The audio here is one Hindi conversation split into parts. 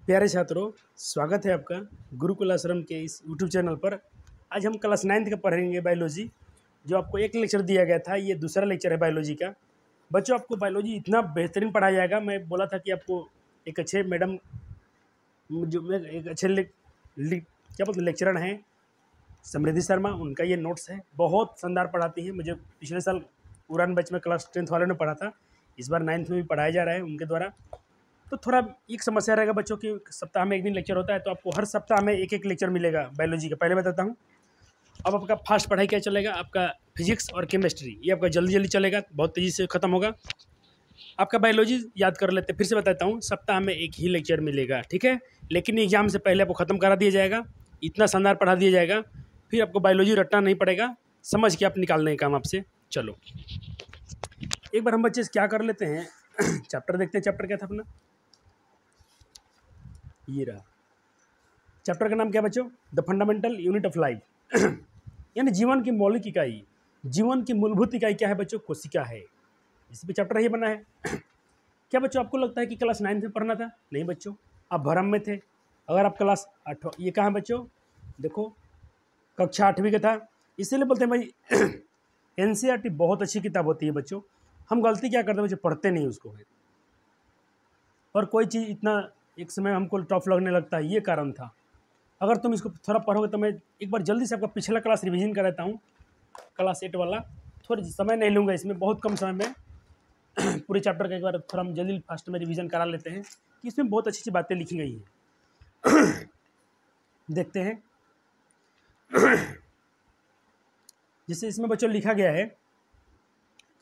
प्यारे छात्रों, स्वागत है आपका गुरुकुल आश्रम के इस यूट्यूब चैनल पर। आज हम क्लास 9th का पढ़ेंगे बायोलॉजी। जो आपको एक लेक्चर दिया गया था, ये दूसरा लेक्चर है बायोलॉजी का। बच्चों, आपको बायोलॉजी इतना बेहतरीन पढ़ाया जाएगा। मैं बोला था कि आपको एक अच्छे मैडम जो एक अच्छे क्या बोलते लेक्चरर हैं समृद्धि शर्मा, उनका ये नोट्स है। बहुत शानदार पढ़ाती हैं। मुझे पिछले साल उड़ान बैच में क्लास 10th वाले ने पढ़ा था, इस बार 9th में भी पढ़ाया जा रहा है उनके द्वारा। तो थोड़ा एक समस्या रहेगा बच्चों की, सप्ताह में एक दिन लेक्चर होता है, तो आपको हर सप्ताह में एक एक लेक्चर मिलेगा बायोलॉजी का। पहले बताता हूँ। अब आपका फास्ट पढ़ाई क्या चलेगा, आपका फिजिक्स और केमिस्ट्री, ये आपका जल्दी जल्दी चलेगा, बहुत तेज़ी से ख़त्म होगा। आपका बायोलॉजी याद कर लेते, फिर से बताता हूँ, सप्ताह में एक ही लेक्चर मिलेगा, ठीक है। लेकिन एग्जाम से पहले आपको ख़त्म करा दिया जाएगा, इतना शानदार पढ़ा दिया जाएगा, फिर आपको बायोलॉजी रटना नहीं पड़ेगा, समझ के आप निकालने का काम आपसे। चलो एक बार हम बच्चे क्या कर लेते हैं चैप्टर देखते हैं। चैप्टर क्या था अपना, ये रहा। चैप्टर का नाम क्या बच्चों, the fundamental unit of life यानी जीवन की मौलिक इकाई, जीवन की मूलभूत इकाई क्या है बच्चों, कोशिका है। इस पे चैप्टर ये बना है। क्या बच्चों आपको लगता है कि क्लास 9th में पढ़ना था? नहीं बच्चों, आप भ्रम में थे। अगर आप क्लास 8, ये कहाँ बच्चों, देखो कक्षा 8वीं का था। इसीलिए बोलते हैं भाई NCERT बहुत अच्छी किताब होती है बच्चों। हम गलती क्या करते हैं बच्चों, पढ़ते नहीं उसको है, और कोई चीज़ इतना एक समय हमको टफ लगने लगता है, ये कारण था। अगर तुम इसको थोड़ा पढ़ोगे तो मैं एक बार जल्दी से आपका पिछला क्लास रिवीजन कर देता हूँ, क्लास 8 वाला। थोड़ा समय नहीं लूँगा इसमें, बहुत कम समय में पूरे चैप्टर का एक बार थोड़ा हम जल्दी फास्ट में रिवीजन करा लेते हैं कि इसमें बहुत अच्छी अच्छी बातें लिखी गई हैं। देखते हैं। जैसे इसमें बच्चों लिखा गया है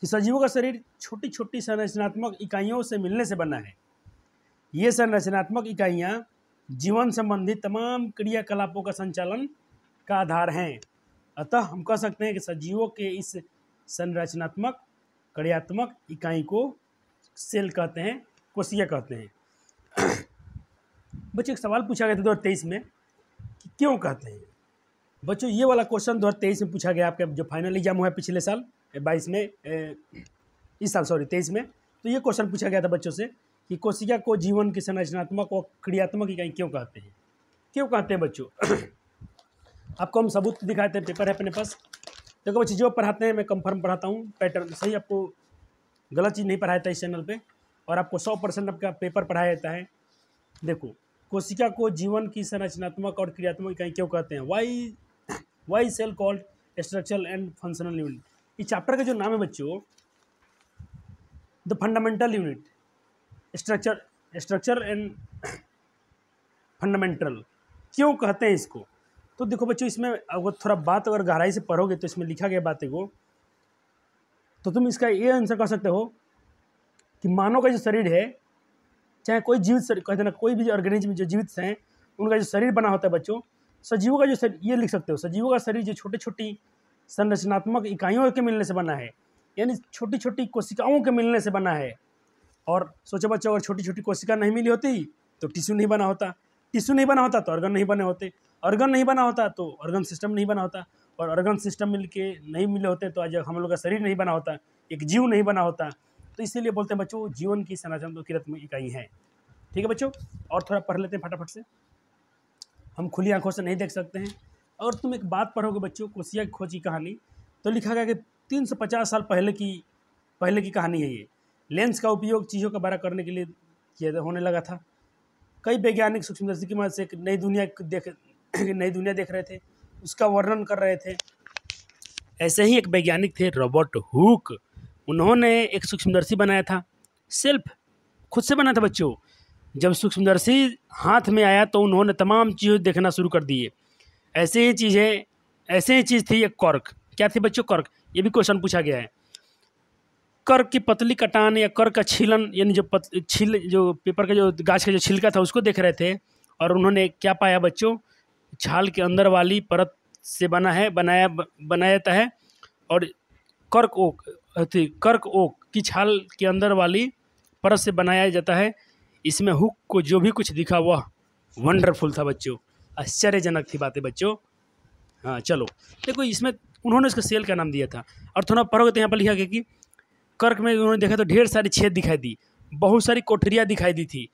कि सजीवों का शरीर छोटी छोटी संरचनात्मक इकाइयों से मिलने से बना है। ये संरचनात्मक इकाइयाँ जीवन संबंधी तमाम क्रियाकलापों का संचालन का आधार हैं। अतः हम कह सकते हैं कि सजीवों के इस संरचनात्मक क्रियात्मक इकाई को सेल कहते हैं, कोशिका कहते हैं। बच्चों एक सवाल पूछा गया था 2023 में कि क्यों कहते हैं। बच्चों ये वाला क्वेश्चन 2023 में पूछा गया, आपका जो फाइनल एग्जाम हुआ है पिछले साल 22 में, इस साल सॉरी 23 में। तो ये क्वेश्चन पूछा गया था बच्चों से कि कोशिका को जीवन की संरचनात्मक और क्रियात्मक इकाई क्यों कहते हैं, क्यों कहते हैं बच्चों। आपको हम सबूत दिखाते हैं, पेपर है अपने पास। देखो बच्चे, जो पढ़ाते हैं मैं कंफर्म पढ़ाता हूँ, पैटर्न सही, आपको गलत चीज़ नहीं पढ़ाया था इस चैनल पे, और आपको 100% आपका पेपर पढ़ाया जाता है। देखो, कोशिका को जीवन की संरचनात्मक और क्रियात्मक इकाई क्यों कहते हैं, why cell called structural and functional unit. इस चैप्टर का जो नाम है बच्चों, the fundamental unit, structure and fundamental, क्यों कहते हैं इसको। तो देखो बच्चों, इसमें अगर थोड़ा बात अगर गहराई से पढ़ोगे तो इसमें लिखा गया बातें को, तो तुम इसका ये आंसर कर सकते हो कि मानव का जो शरीर है, चाहे कोई जीवित शरीर कहते ना, कोई भी ऑर्गेनिज्म जो जीवित हैं उनका जो शरीर बना होता है बच्चों, सजीवों का जो शरीर, ये लिख सकते हो, सजीवों का शरीर जो छोटी छोटी संरचनात्मक इकाइयों के मिलने से बना है, यानी छोटी छोटी कोशिकाओं के मिलने से बना है। और सोचो बच्चों, अगर छोटी छोटी कोशिका नहीं मिली होती तो टिश्यू नहीं बना होता, टिश्यू नहीं बना होता तो ऑर्गन नहीं बने होते, ऑर्गन नहीं बना होता तो ऑर्गन सिस्टम नहीं बना होता, और ऑर्गन सिस्टम मिल के नहीं मिले होते तो आज हम लोग का शरीर नहीं बना होता, एक जीव नहीं बना होता। तो इसीलिए बोलते हैं बच्चों, जीवन की संरचनात्मक क्रियात्मक इकाई है। ठीक है बच्चों, और थोड़ा पढ़ लेते हैं फटाफट से, हम खुली आंखों से नहीं देख सकते हैं। और तुम एक बात पढ़ोगे बच्चों, कोशिका की खोज की कहानी, तो लिखा गया कि 350 साल पहले की कहानी है ये। लेंस का उपयोग चीज़ों का बड़ा करने के लिए किया होने लगा था। कई वैज्ञानिक सूक्ष्मदर्शी की मदद से एक नई दुनिया देख रहे थे, उसका वर्णन कर रहे थे। ऐसे ही एक वैज्ञानिक थे रॉबर्ट हुक, उन्होंने एक सूक्ष्मदर्शी बनाया था, सेल्फ खुद से बना था बच्चों। जब सूक्ष्मदर्शी हाथ में आया तो उन्होंने तमाम चीज़ें देखना शुरू कर दिए। ऐसे ही चीज़ थी एक कर्क। क्या थी बच्चों, कर्क। ये भी क्वेश्चन पूछा गया है। कर्क की पतली कटान या कर्क का छीलन, यानी जो पेपर का जो गाछ का जो छिलका था उसको देख रहे थे, और उन्होंने क्या पाया बच्चों, छाल के अंदर वाली परत से बनाया जाता है, और कर्क ओक की छाल के अंदर वाली परत से बनाया जाता है। इसमें हुक को जो भी कुछ दिखा वह वंडरफुल था बच्चों, आश्चर्यजनक थी बातें बच्चों। हाँ चलो देखो, इसमें उन्होंने इसका सेल का नाम दिया था। और थोड़ा पढ़ोगे तो यहाँ पर लिखा गया कि कर्क में उन्होंने देखा तो ढेर सारी छेद दिखाई दी, बहुत सारी कोठरियाँ दिखाई दी थी,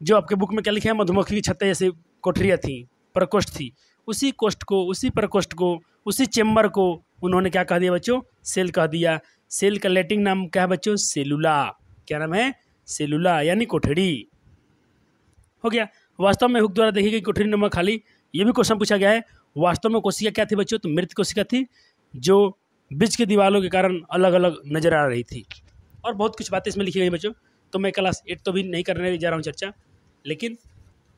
जो आपके बुक में क्या लिखा है, मधुमक्खी की छत्ते जैसे कोठरियाँ थी, प्रकोष्ठ थी, उसी कोष्ठ को, उसी प्रकोष्ठ को, उसी चेम्बर को उन्होंने क्या कह दिया बच्चों, सेल कह दिया। सेल का लैटिन नाम क्या है बच्चों, सेलुला। क्या नाम है, सेलुला, यानी कोठरी। हो गया। वास्तव में हुक द्वारा देखी गई कोठरी नंबर खाली, ये भी क्वेश्चन पूछा गया है। वास्तव में कोशिका क्या थी बच्चों, तो मृत कोशिका थी जो बीच की दीवारों के कारण अलग अलग नजर आ रही थी। और बहुत कुछ बातें इसमें लिखी गई बच्चों। तो मैं क्लास 8 तो भी नहीं करने जा रहा हूँ चर्चा, लेकिन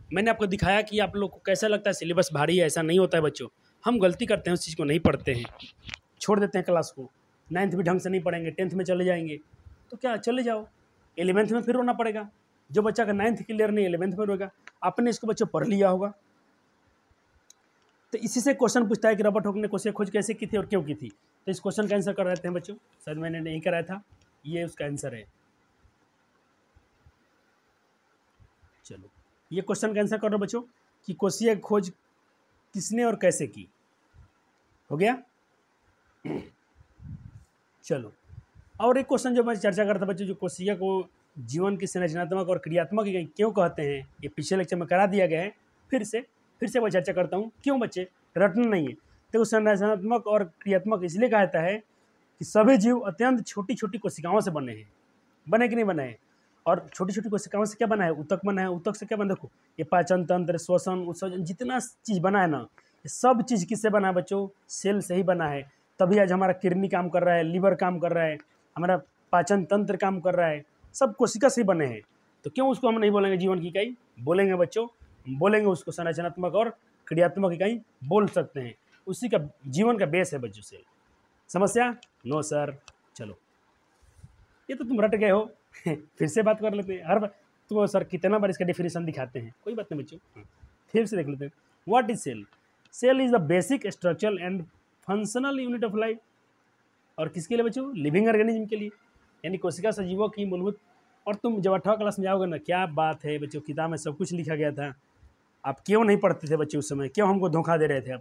मैंने आपको दिखाया कि आप लोग को कैसा लगता है सिलेबस भारी है। ऐसा नहीं होता है बच्चों, हम गलती करते हैं, उस चीज़ को नहीं पढ़ते हैं, छोड़ देते हैं क्लास को। 9th भी ढंग से नहीं पढ़ेंगे, 10th में चले जाएंगे तो क्या, चले जाओ 11th में फिर रोना पड़ेगा। जो बच्चा का 9th क्लियर नहीं 11th में रोएगा। आपने इसको बच्चों पढ़ लिया होगा। तो इसी से क्वेश्चन पूछता है कि रॉबर्ट हुक ने कोशिका खोज कैसे की थी और क्यों की थी। तो इस क्वेश्चन का आंसर कर रहे हैं बच्चों, शायद मैंने नहीं कराया था, ये उसका आंसर है। चलो, ये क्वेश्चन का आंसर कर रहे हो बच्चों कि कोशिका खोज किसने और कैसे की। हो गया। चलो, और एक क्वेश्चन जो मैं चर्चा कर रहा था बच्चों, जो कोशिका को जीवन की संरचनात्मक और क्रियात्मक इकाई क्यों कहते हैं, ये पिछले लेक्चर में करा दिया गया है। फिर से मैं चर्चा करता हूँ। क्यों बच्चे, रटना नहीं है। तो संरचनात्मक और क्रियात्मक इसलिए कहा जाता है कि सभी जीव अत्यंत छोटी छोटी कोशिकाओं से बने हैं। बने कि नहीं बने हैं? और छोटी छोटी कोशिकाओं से क्या बना है, ऊतक बना है। ऊतक से क्या बना, देखो ये पाचन तंत्र, श्वसन, उत्सर्जन, जितना चीज़ बना है ना, ये सब चीज़ किससे बना है बच्चों, सेल से ही बना है। तभी आज हमारा किडनी काम कर रहा है, लीवर काम कर रहा है, हमारा पाचन तंत्र काम कर रहा है, सब कोशिका से ही बने हैं। तो क्यों उसको हम नहीं बोलेंगे जीवन की इकाई, बोलेंगे बच्चों, बोलेंगे उसको संरचनात्मक और क्रियात्मक इकाई बोल सकते हैं। उसी का जीवन का बेस है बच्चों सेल। समस्या? No sir. चलो, ये तो तुम रट गए हो। फिर से बात कर लेते हैं। हर बार तुम सर कितना बार इसका डेफिनेशन दिखाते हैं, कोई बात नहीं बच्चों, फिर से देख लेते हैं। What is cell? Cell is the basic structural and functional unit of life. और किसके लिए बच्चों? लिविंग ऑर्गेनिज्म के लिए, यानी कोशिका सजीवों की मूलभूत। और तुम जब 8वीं क्लास में जाओगे ना, क्या बात है बच्चों, किताब में सब कुछ लिखा गया था। आप क्यों नहीं पढ़ते थे बच्चे उस समय, क्यों हमको धोखा दे रहे थे?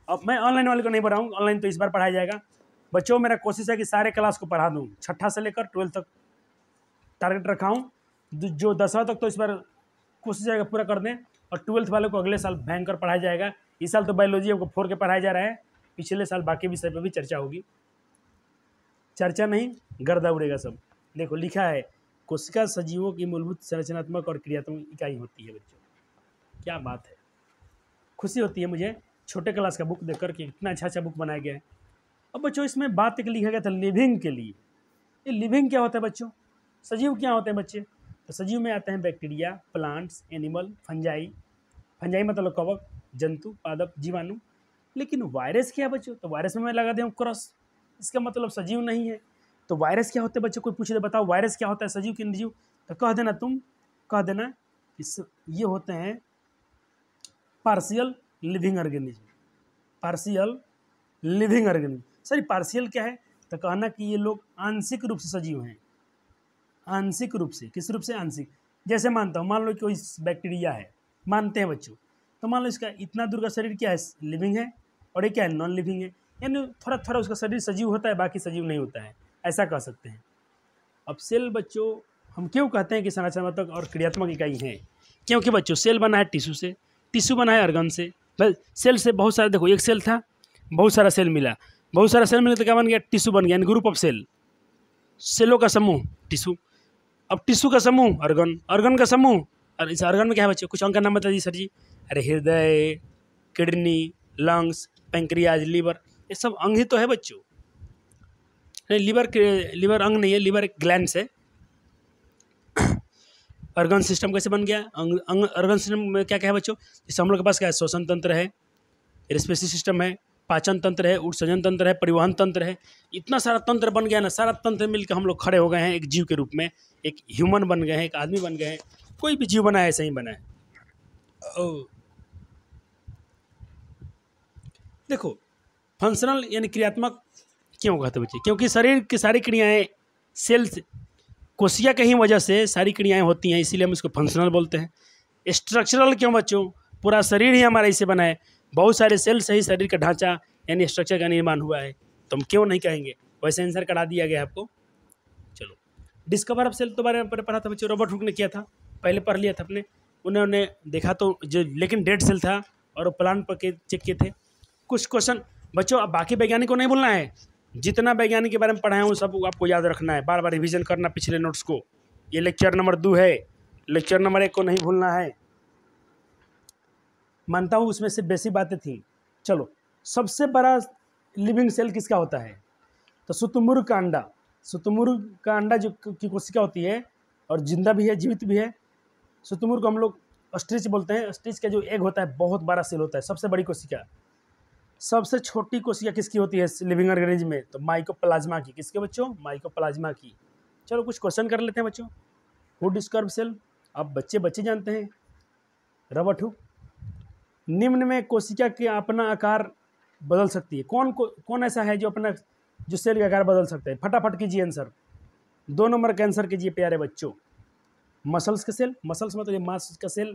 अब मैं ऑनलाइन वाले को नहीं पढ़ाऊँ, ऑनलाइन तो इस बार पढ़ाया जाएगा बच्चों। मेरा कोशिश है कि सारे क्लास को पढ़ा दूँ, 6ठा से लेकर 12th तक टारगेट रखा हूँ। जो 10वां तक तो इस बार कोशिश है पूरा कर दें, और 12th वाले को अगले साल भयंकर पढ़ाया जाएगा। इस साल तो बायोलॉजी हमको 4 के पढ़ाया जा रहा है, पिछले साल बाकी विषय पर भी चर्चा होगी। चर्चा नहीं, गर्दा उड़ेगा सब। देखो लिखा है, कोशिका सजीवों की मूलभूत संरचनात्मक और क्रियात्मक इकाई होती है बच्चों। क्या बात है, खुशी होती है मुझे छोटे क्लास का बुक देख कर के, इतना अच्छा बुक बनाया गया है। अब बच्चों इसमें बात एक लिखा गया था लिविंग के लिए। ये लिविंग क्या होता है बच्चों, सजीव क्या होते हैं बच्चे? तो सजीव में आते हैं bacteria, plants, animal, fungi. Fungi मतलब कवक, जंतु, पादप, जीवाणु। लेकिन वायरस क्या है बच्चों? तो वायरस में मैं लगा दिया हूँ क्रॉस, इसका मतलब सजीव नहीं है। तो वायरस क्या होते हैं बच्चों? कोई पूछे तो बताओ वायरस क्या होता है, सजीव कि निर्जीव? तो कह देना, तुम कह देना ये होते हैं partial living organism. Partial living organism, sorry partial क्या है, तो कहना कि ये लोग आंशिक रूप से सजीव हैं। आंशिक रूप से, किस रूप से? आंशिक। जैसे मानता हूँ, मान लो कोई बैक्टीरिया है, मानते हैं बच्चों, तो मान लो इसका इतना दूर का शरीर क्या है, लिविंग है, और ये क्या है, नॉन लिविंग है। यानी थोड़ा थोड़ा उसका शरीर सजीव होता है, बाकी सजीव नहीं होता है, ऐसा कह सकते हैं। अब सेल बच्चों हम क्यों कहते हैं कि संरचनात्मक और क्रियात्मक इकाई है? क्योंकि बच्चों सेल बना है टिश्यू से, टिश्यू बना है ऑर्गन से। बस सेल से बहुत सारे, देखो एक सेल था, बहुत सारा सेल मिला, बहुत सारा सेल मिला तो क्या बन गया, टिश्यू बन गया, यानी ग्रुप ऑफ सेल, सेलों का समूह टिश्यू। अब टिश्यू का समूह ऑर्गन, ऑर्गन का समूह, और इस ऑर्गन में क्या है बच्चों? कुछ अंग का नाम बता दीजिए सर जी। अरे हृदय, किडनी, लंग्स, पैंक्रियाज, लीवर, ये सब अंग ही तो है बच्चों। नहीं, लीवर अंग नहीं है, लीवर एक ग्लैंड है। ऑर्गन सिस्टम कैसे बन गया? ऑर्गन सिस्टम में क्या क्या है बच्चों? जैसे हम लोग के पास क्या है, श्वसन तंत्र है, रेस्पिरेटरी सिस्टम है, पाचन तंत्र है, उत्सर्जन तंत्र है, परिवहन तंत्र है। इतना सारा तंत्र बन गया ना, सारा तंत्र मिलकर हम लोग खड़े हो गए हैं एक जीव के रूप में, एक ह्यूमन बन गए हैं, एक आदमी बन गए हैं। कोई भी जीव बना है ऐसे ही बना है। देखो फंक्शनल यानी क्रियात्मक क्यों कहते बच्चे? क्योंकि शरीर की सारी क्रियाएं सेल्स, कोशिका की ही वजह से सारी क्रियाएं होती हैं, इसीलिए हम इसको फंक्शनल बोलते हैं। स्ट्रक्चरल क्यों बच्चों? पूरा शरीर ही हमारा इससे बना है, बहुत सारे सेल से ही शरीर का ढांचा यानी स्ट्रक्चर का निर्माण हुआ है, तो हम क्यों नहीं कहेंगे? वैसे आंसर करा दिया गया है आपको। चलो, डिस्कवर ऑफ सेल तो बारे में पढ़ा था बच्चों, रॉबर्ट हुक ने किया था। पहले पढ़ लिया था अपने, उन्होंने देखा तो जो लेकिन डेड सेल था और वो प्लांट पर के चेक किए थे। कुछ क्वेश्चन बच्चों, अब बाकी वैज्ञानिक को नहीं भूलना है, जितना वैज्ञानिक के बारे में पढ़ाया हूँ सब आपको याद रखना है, बार बार रिवीजन करना पिछले नोट्स को। ये लेक्चर नंबर 2 है, लेक्चर नंबर 1 को नहीं भूलना है। मानता हूँ उसमें से बेसिक बातें थी। चलो, सबसे बड़ा लिविंग सेल किसका होता है? तो शुतुरमुर्ग का अंडा, शुतुरमुर्ग का अंडा जो की कोशिका होती है और जिंदा भी है, जीवित भी है। शुतुरमुर्ग को हम लोग ऑस्ट्रिच बोलते हैं। ऑस्ट्रिच का जो एग होता है बहुत बड़ा सेल होता है, सबसे बड़ी कोशिका। सबसे छोटी कोशिका किसकी होती है लिविंग ऑर्गेनिज्म में? तो माइकोप्लाज्मा की। किसके बच्चों? माइकोप्लाज्मा की। चलो कुछ क्वेश्चन कर लेते हैं बच्चों। हुड स्कर्व सेल, अब बच्चे जानते हैं। रबट हुक, निम्न में कोशिका के अपना आकार बदल सकती है, कौन ऐसा है जो अपना जो सेल का आकार बदल सकता है? फटाफट कीजिए आंसर। 2 नंबर का आंसर कीजिए प्यारे बच्चों। मसल्स का सेल, मसल्स मतलब ये मांस का सेल,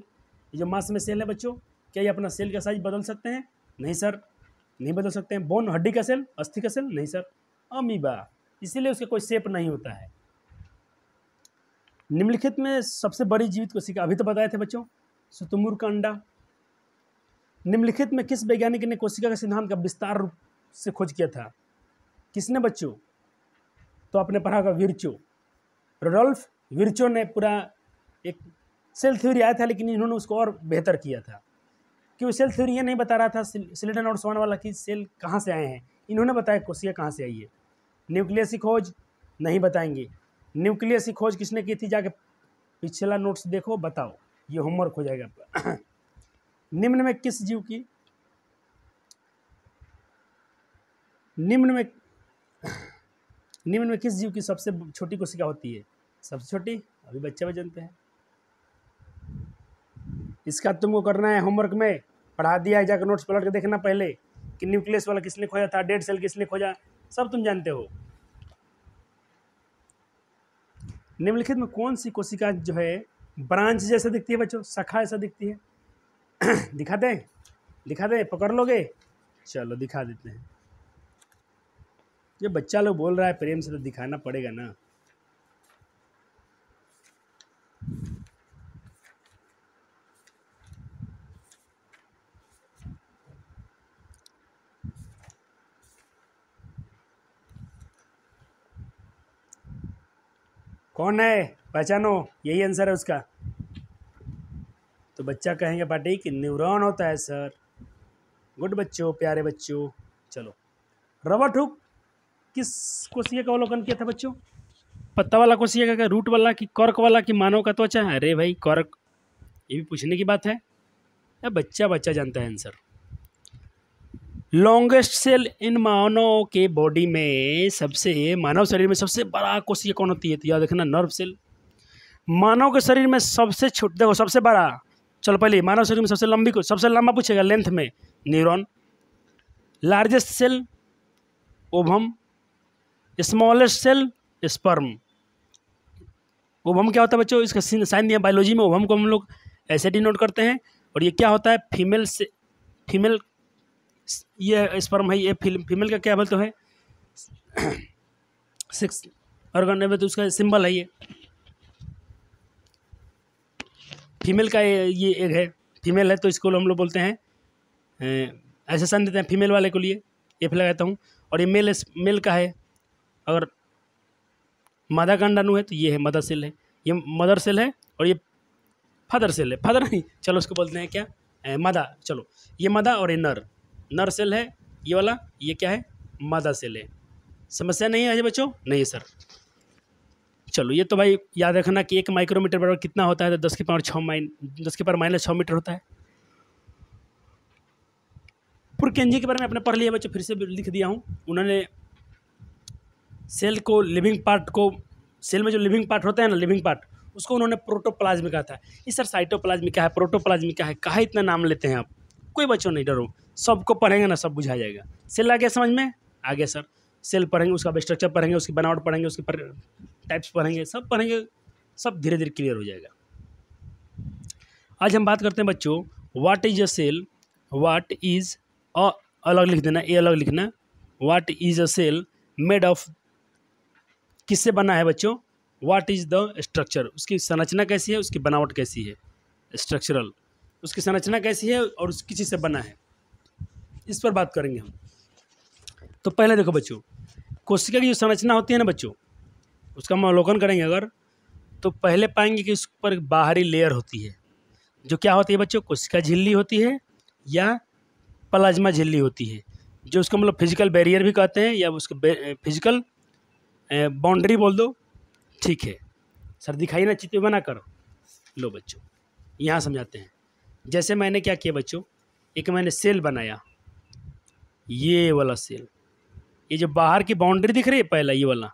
ये जो मांस में सेल है बच्चों, क्या ये अपना सेल का साइज बदल सकते हैं? नहीं सर, नहीं बदल सकते हैं। बोन, हड्डी का सेल, अस्थि का सेल, नहीं सर। अमीबा, इसीलिए उसका कोई शेप नहीं होता है। निम्नलिखित में सबसे बड़ी जीवित कोशिका, अभी तो बताए थे बच्चों, शुतुरमुर्ग का अंडा। निम्नलिखित में किस वैज्ञानिक ने कोशिका के सिद्धांत का विस्तार रूप से खोज किया था? किसने बच्चों? तो आपने पढ़ा होगा विर्चो, रुडोल्फ विर्चो ने पूरा एक सेल थ्योरी आया था, लेकिन इन्होंने उसको और बेहतर किया था। क्योंकि सेल थ्योरी ये नहीं बता रहा था स्लीटन और स्वान वाला कि सेल कहाँ से आए हैं, इन्होंने बताया कोशिका कहाँ से आई है। न्यूक्लियस की खोज नहीं बताएंगे। न्यूक्लियस की खोज किसने की थी? जाके पिछला नोट्स देखो, बताओ, ये होमवर्क हो जाएगा आपका। निम्न में किस जीव की किस जीव की सबसे छोटी कोशिका होती है? सबसे छोटी अभी बच्चे जानते हैं। इसका तुमको करना है होमवर्क में, पढ़ा दिया है, जाकर नोट्स पलट के देखना पहले कि न्यूक्लियस वाला किसने खोजा था, डेड सेल किसने खोजा, सब तुम जानते हो। निम्नलिखित में कौन सी कोशिका जो है ब्रांच जैसे दिखती है बच्चों, शाखा ऐसा दिखती है? दिखा दें, पकड़ लोगे? चलो दिखा देते हैं। ये बच्चा लोग बोल रहा है प्रेम से, तो दिखाना पड़ेगा ना। कौन है, पहचानो, यही आंसर है उसका। तो बच्चा कहेंगे पार्टी कि न्यूरॉन होता है सर। गुड बच्चों, प्यारे बच्चों। चलो, रबट हुक किस कोशिका का अवलोकन किया था बच्चों? पत्ता वाला कोशिका का, रूट वाला कि कॉर्क वाला कि मानव का त्वचा? अरे भाई कॉर्क, ये भी पूछने की बात है। बच्चा जानता है आंसर। लॉन्गेस्ट सेल इन मानव के बॉडी में, मानव शरीर में सबसे बड़ा कोशिका कौन होती है? तो याद रखना, नर्व सेल। मानव के शरीर में सबसे छोटा, देखो सबसे बड़ा, चलो पहले मानव शरीर में सबसे लंबा पूछेगा लेंथ में, neuron. Largest cell ovum, smallest cell sperm. Ovum क्या होता है बच्चों? इसका साइन दिया बायोलॉजी में, ओवम को हम लोग ऐसे डिनोट करते हैं। और ये क्या होता है? फीमेल, ये स्पर्म है, ये फीमेल का क्या बोलते हैं? सेक्स ऑर्गन है, तो उसका सिंबल है ये फीमेल का, ये एग है, फीमेल है, तो इसको हम लोग बोलते हैं, ऐसे साइन देते हैं फीमेल वाले को लिए, एफ लगाता हूँ। और ये मेल का है, अगर मादा का अंडाणु है तो ये है मदर सेल है, ये मदर सेल है। और ये फादर सेल है, फादर नहीं, चलो उसको बोलते हैं क्या, मादा। चलो ये मादा और ये नर सेल है, ये वाला, ये क्या है? मादा सेल है। समस्या नहीं है बच्चों? नहीं सर। चलो ये तो भाई याद रखना कि 1 माइक्रोमीटर बराबर कितना होता है? तो 10 की पावर -6 मीटर होता है। पुरकेंजी के बारे में आपने पढ़ लिया बच्चों, फिर से लिख दिया हूँ। उन्होंने सेल को, लिविंग पार्ट को, सेल में जो लिविंग पार्ट होता है ना, लिविंग पार्ट, उसको उन्होंने प्रोटोप्लाज्मिक कहा था। इस सर साइटोप्लाज्मिक क्या है, प्रोटोप्लाज्मिक क्या है, कहा इतना नाम लेते हैं आप? कोई बच्चों नहीं डरो, सबको पढ़ेंगे ना सब बुझा जाएगा। सेल आ गया समझ में? आ गया सर। सेल पढ़ेंगे, उसका स्ट्रक्चर पढ़ेंगे, उसकी बनावट पढ़ेंगे, उसकी टाइप्स पढ़ेंगे, सब पढ़ेंगे, सब धीरे धीरे क्लियर हो जाएगा। आज हम बात करते हैं बच्चों, what is a cell. What is a, अलग लिख देना, ए अलग लिखना। What is a cell made of, किससे बना है बच्चों? व्हाट इज़ द स्ट्रक्चर, उसकी संरचना कैसी है, उसकी बनावट कैसी है, स्ट्रक्चरल, उसकी संरचना कैसी है और उस किसी से बना है, इस पर बात करेंगे हम। तो पहले देखो बच्चों, कोशिका की जो संरचना होती है ना बच्चों, उसका हम अवलोकन करेंगे अगर, तो पहले पाएंगे कि उस पर बाहरी लेयर होती है, जो क्या होती है बच्चों, कोशिका झिल्ली होती है या प्लाज्मा झिल्ली होती है, जो उसको मतलब फिजिकल बैरियर भी कहते हैं या उसको फिजिकल बाउंड्री बोल दो, ठीक है सर, दिखाइए ना चित्र बना कर। लो बच्चों यहाँ समझाते हैं। जैसे मैंने क्या किया बच्चों, एक मैंने सेल बनाया, ये वाला सेल, ये जो बाहर की बाउंड्री दिख रही है पहला ये वाला,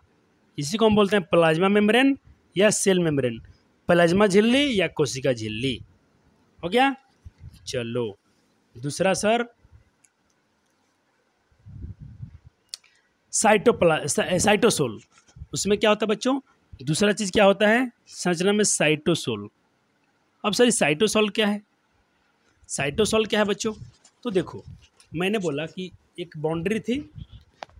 इसी को हम बोलते हैं प्लाज्मा मेम्ब्रेन या सेल मेम्ब्रेन, प्लाज्मा झिल्ली या कोशिका झिल्ली, हो गया। चलो दूसरा सर, साइटोसोल, उसमें क्या होता है बच्चों, दूसरा चीज़ क्या होता है संरचना में, साइटोसोल। अब सर साइटोसोल क्या है, साइटोसोल क्या है बच्चों, तो देखो मैंने बोला कि एक बाउंड्री थी,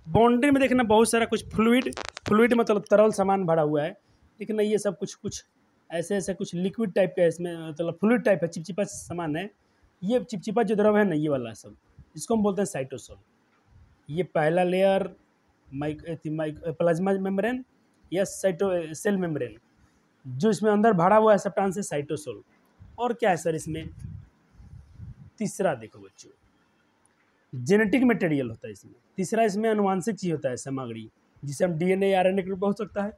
बाउंड्री में देखना बहुत सारा कुछ फ्लूइड मतलब तरल सामान भरा हुआ है, लेकिन ये सब कुछ ऐसे कुछ लिक्विड टाइप का है, इसमें मतलब फ्लूइड टाइप है, चिपचिपा सामान है, ये चिपचिपा जो द्रव है ना ये वाला सब, इसको हम बोलते हैं साइटोसोल। ये पहला लेयर प्लाज्मा मेम्ब्रेन या सेल मेम्ब्रेन, जो इसमें अंदर भरा हुआ है सबटान से, साइटोसोल। और क्या है सर इसमें, तीसरा देखो बच्चों, जेनेटिक मटेरियल होता है इसमें, तीसरा इसमें अनुवांशिक चीज होता है, सामग्री, जिसे हम डीएनए आरएनए के रूप में हो सकता है।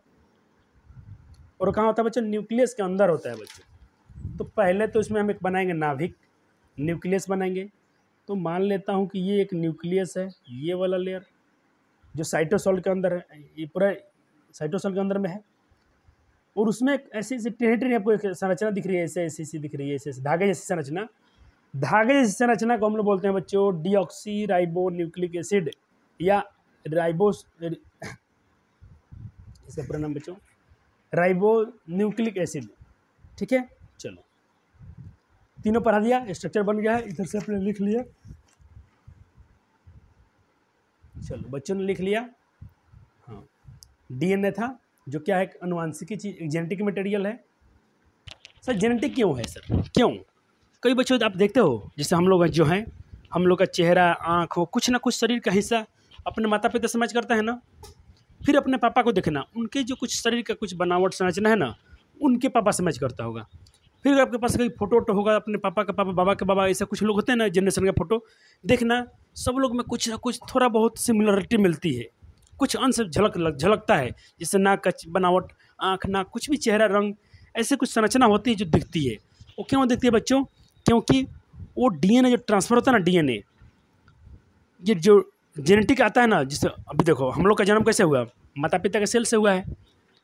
और कहाँ होता है बच्चों, न्यूक्लियस के अंदर होता है बच्चों। तो पहले तो इसमें हम एक बनाएंगे नाभिक, न्यूक्लियस बनाएंगे। तो मान लेता हूँ कि ये एक न्यूक्लियस है, ये वाला लेयर जो साइटोसोल के अंदर है, ये पूरा साइटोसोल के अंदर में है। और उसमें ऐसी टेरिटरी आपको एक संरचना दिख रही है, ऐसे दिख रही है, ऐसे धागे जैसी संरचना। धागे जैसी संरचना को हम लोग बोलते हैं बच्चों डीऑक्सी राइबो न्यूक्लिक एसिड या राइबोस, इसका पूरा नाम बच्चों राइबो न्यूक्लिक एसिड, ठीक है। चलो तीनों पढ़ा दिया, स्ट्रक्चर बन गया है, इधर से आपने लिख लिया। चलो बच्चों ने लिख लिया, हाँ डीएनए था जो क्या है, अनुवांशिकी चीज, एक जेनेटिक मटेरियल है। सर जेनेटिक क्यों है सर, क्यों, कई बच्चों आप देखते हो जैसे हम लोग जो हैं, हम लोग का चेहरा आँख हो, कुछ ना कुछ शरीर का हिस्सा अपने माता पिता समझ करता है ना, फिर अपने पापा को देखना, उनके जो कुछ शरीर का कुछ बनावट संरचना है ना, उनके पापा समझ करता होगा। फिर आपके पास कोई फोटो वोटो होगा, अपने पापा का पापा, बाबा के बाबा, ऐसा कुछ लोग होते हैं ना जनरेशन का फोटो देखना, सब लोग में कुछ ना कुछ थोड़ा बहुत सिमिलरिटी मिलती है, कुछ अंश झलकता है, जैसे नाक का बनावट, आँख, नाक, कुछ भी चेहरा रंग, ऐसे कुछ संरचना होती है जो दिखती है। वो क्यों दिखती है बच्चों, क्योंकि वो डीएनए जो ट्रांसफ़र होता है ना, डीएनए ये जो जेनेटिक आता है ना, जिससे अभी देखो हम लोग का जन्म कैसे हुआ, माता पिता के सेल से हुआ है।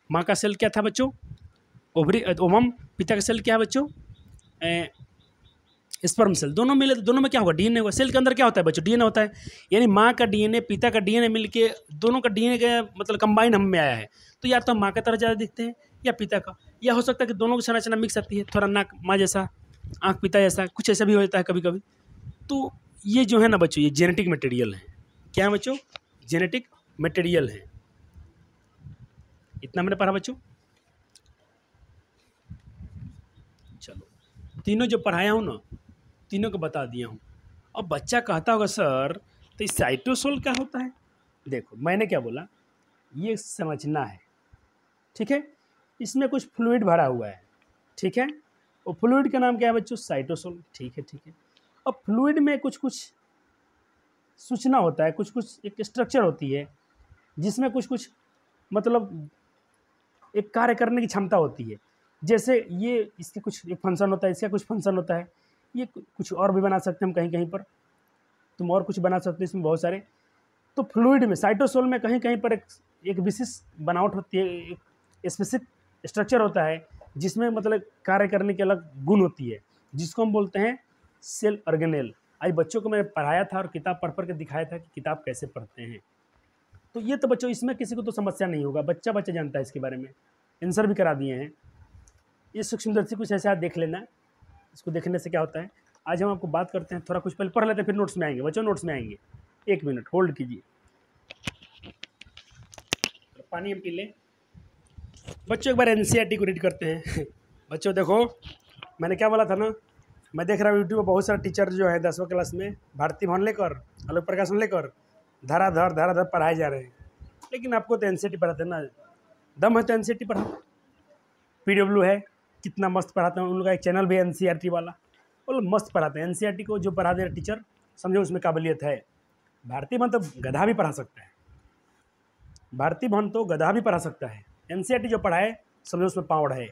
माँ का सेल क्या था बच्चों, ओवरी ओवम, पिता का सेल क्या है बच्चों, स्पर्म सेल, दोनों मिले तो दोनों में क्या होगा, डीएनए होगा। सेल के अंदर क्या होता है बच्चों, डीएनए होता है, यानी माँ का डीएनए पिता का डीएनए मिलके दोनों का डीएनए का मतलब कंबाइन हम में आया है। तो या तो हम माँ की तरह ज़्यादा दिखते हैं या पिता का, या हो सकता है कि दोनों की संरचना मिक्स आती है, थोड़ा नाक माँ जैसा, आँख पिता जैसा, कुछ ऐसा भी होता है कभी कभी। तो ये जो है ना बच्चों, ये जेनेटिक मटेरियल है। क्या है बच्चों, जेनेटिक मटेरियल है। इतना मैंने पढ़ा बच्चों। चलो तीनों जो पढ़ाया हूँ ना, तीनों को बता दिया हूँ। अब बच्चा कहता होगा सर तो इस साइटोसोल क्या होता है। देखो मैंने क्या बोला, ये संरचना है, ठीक है, इसमें कुछ फ्लूइड भरा हुआ है, ठीक है, और फ्लूइड का नाम क्या है बच्चों, साइटोसोल, ठीक है ठीक है। अब फ्लूइड में कुछ कुछ सूचना होता है, कुछ कुछ एक स्ट्रक्चर होती है, जिसमें कुछ कुछ मतलब एक कार्य करने की क्षमता होती है। जैसे ये इसके कुछ एक फंक्शन होता है, इसका कुछ फंक्शन होता है, ये कुछ और भी बना सकते हैं हम, कहीं कहीं पर तुम और कुछ बना सकते हो, इसमें बहुत सारे। तो फ्लूइड में, साइटोसोल में कहीं कहीं पर एक विशेष बनावट होती है, एक स्पेसिफिक स्ट्रक्चर होता है, जिसमें मतलब कार्य करने की अलग गुण होती है, जिसको हम बोलते हैं सेल ऑर्गेनेल। आज बच्चों को मैंने पढ़ाया था और किताब पढ़ के दिखाया था कि किताब कैसे पढ़ते हैं। तो ये तो बच्चों इसमें किसी को तो समस्या नहीं होगा, बच्चा जानता है इसके बारे में, आंसर भी करा दिए हैं। ये सूक्ष्मदर्शी कुछ ऐसा देख लेना, इसको देखने से क्या होता है। आज हम आपको बात करते हैं, थोड़ा कुछ पहले पढ़ लेते हैं, फिर नोट्स में आएंगे बच्चों, नोट्स में आएंगे। 1 मिनट होल्ड कीजिए, पानी हम पी लें। बच्चों एक बार एनसीईआरटी को रीड करते हैं। बच्चों देखो, मैंने क्या बोला था ना, मैं देख रहा हूँ यूट्यूब पर बहुत सारे टीचर जो है 10वीं क्लास में भारती भवन लेकर, आलोक प्रकाशन लेकर धराधर पढ़ाए जा रहे हैं। लेकिन आपको तो एनसीईआरटी पढ़ाते हैं ना, दम है तो एनसीईआरटी पढ़ाओ। पीडब्ल्यू है, कितना मस्त पढ़ाते हैं, उन लोग का एक चैनल भी है एनसीईआरटी वाला, वो लोग मस्त पढ़ाते हैं। एनसीईआरटी को जो पढ़ा दे रहा टीचर, समझो उसमें काबिलियत है। भारती भवन तो गधा भी पढ़ा सकता है, भारती भवन तो गधा भी पढ़ा सकता है। एनसीईआरटी जो पढ़ाए समझो उसमें पावर है,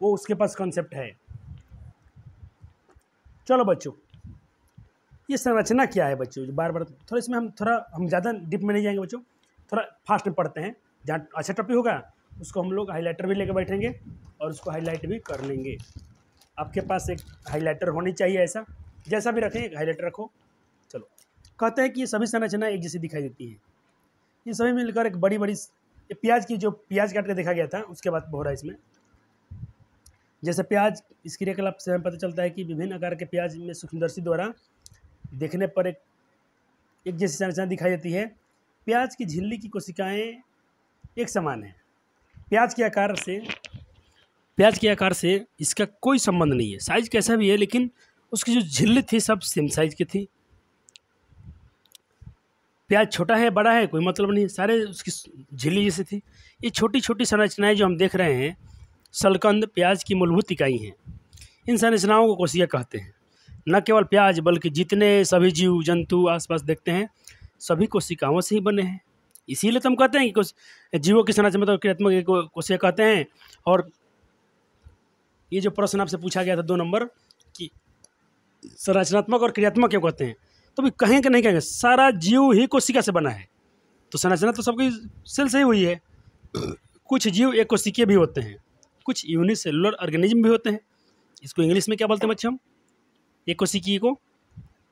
वो उसके पास कॉन्सेप्ट है। चलो बच्चों, ये संरचना क्या है बच्चों, जो बार बार थोड़ा इसमें हम ज़्यादा डीप में नहीं जाएंगे बच्चों, थोड़ा फास्ट में पढ़ते हैं। जहाँ अच्छा टॉपिक होगा उसको हम लोग हाईलाइटर भी लेकर बैठेंगे और उसको हाईलाइट भी कर लेंगे। आपके पास एक हाईलाइटर होनी चाहिए, ऐसा जैसा भी रखें एक हाईलाइटर रखो। चलो, कहते हैं कि ये सभी संरचना एक जैसी दिखाई देती है। ये सभी मिलकर एक बड़ी बड़ी, ये प्याज की जो प्याज काट के देखा गया था उसके बाद हो रहा है इसमें। जैसे प्याज, इस क्रियाकलाप से हमें पता चलता है कि विभिन्न आकार के प्याज में सूक्ष्मदर्शी द्वारा देखने पर एक जैसी संरचना दिखाई देती है। प्याज की झिल्ली की कोशिकाएं एक समान है। प्याज के आकार से इसका कोई संबंध नहीं है, साइज कैसा भी है, लेकिन उसकी जो झिल्ली थी सब सेम साइज की थी। प्याज छोटा है बड़ा है कोई मतलब नहीं, सारे उसकी झिल्ली जैसी थी। ये छोटी छोटी संरचनाएं जो हम देख रहे हैं, शलकंद प्याज की मूलभूत इकाई हैं। इन संरचनाओं को कोशिका कहते हैं। न केवल प्याज बल्कि जितने सभी जीव जंतु आसपास देखते हैं सभी कोशिकाओं से ही बने हैं। इसीलिए तो हम कहते हैं कि जीवों की संरचना मतलब क्रियात्मक कोशिका कहते हैं। और ये जो प्रश्न आपसे पूछा गया था 2 नंबर कि संरचनात्मक और क्रियात्मक क्यों कहते हैं, तो भी कहें कि नहीं कहेंगे, सारा जीव ही कोशिका से बना है। तो संरचना तो सबकी सेल से ही हुई है। कुछ जीव एक कोशिकीय भी होते हैं, कुछ यूनिसेलुलर ऑर्गेनिज्म भी होते हैं। इसको इंग्लिश में क्या बोलते हैं बच्चे हम, एक कोशिकीय को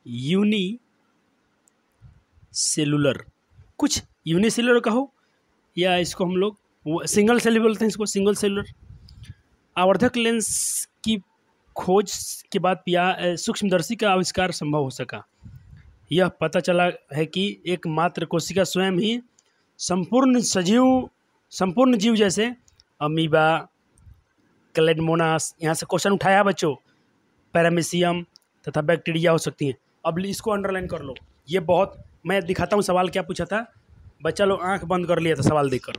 यूनिसेलुलर, कुछ यूनिसेलुलर कहो, या इसको हम लोग सिंगल सेल बोलते हैं, इसको सिंगल सेलुलर। आवर्धक लेंस की खोज के बाद सूक्ष्मदर्शी का आविष्कार संभव हो सका। यह पता चला है कि एकमात्र कोशिका स्वयं ही संपूर्ण जीव जैसे अमीबा, क्लेडमोनास, यहाँ से क्वेश्चन उठाया बच्चों, पैरामीशियम तथा बैक्टीरिया हो सकती हैं। अब इसको अंडरलाइन कर लो, ये बहुत, मैं दिखाता हूँ सवाल क्या पूछा था। बच्चा लोग आंख बंद कर लिया था सवाल देखकर,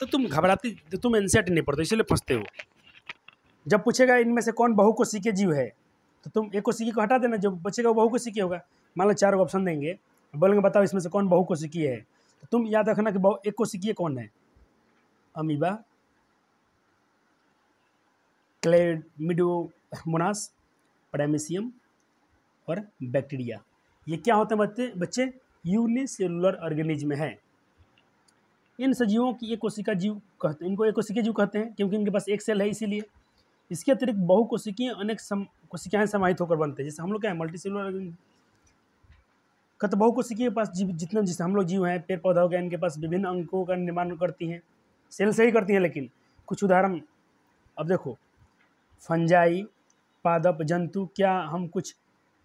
तो तुम घबराती, तो तुम एनसीईआरटी नहीं पढ़ते इसलिए फंसते हो। जब पूछेगा इनमें से कौन बहुकोशिकीय जीव है, तो तुम एक कोशिकीय को हटा देना, जो बचेगा वो बहुकोशिकीय होगा। मान लो 4 ऑप्शन देंगे, बोलेंगे बताओ इसमें से कौन बहुकोशिकीय है, तो तुम याद रखना कि एक कोशिकीय कौन है, अमीबा, क्लेडमोनास, पैरामीशियम और बैक्टीरिया। ये क्या होते हैं बच्चे, यूनिसेलुलर ऑर्गेनिज्म है। इन सजीवों की एक कोशिका जीव कहते हैं, इनको एक कोशिकीय जीव कहते हैं क्योंकि इनके पास एक सेल है इसीलिए। इसके अतिरिक्त बहुकोशिकीय अनेक कोशिकाएं समाहित होकर बनते हैं। जैसे हम लोग क्या है, मल्टीसेलुलर ऑर्गेनिज्म का, तो बहुकोशिकीय के पास जीव जितने, जैसे हम लोग जीव हैं, पेड़ पौधा हो गया, इनके पास विभिन्न अंगों का निर्माण करती हैं, सेल से ही करती हैं। लेकिन कुछ उदाहरण अब देखो, फंजाई, पादप, जंतु, क्या हम कुछ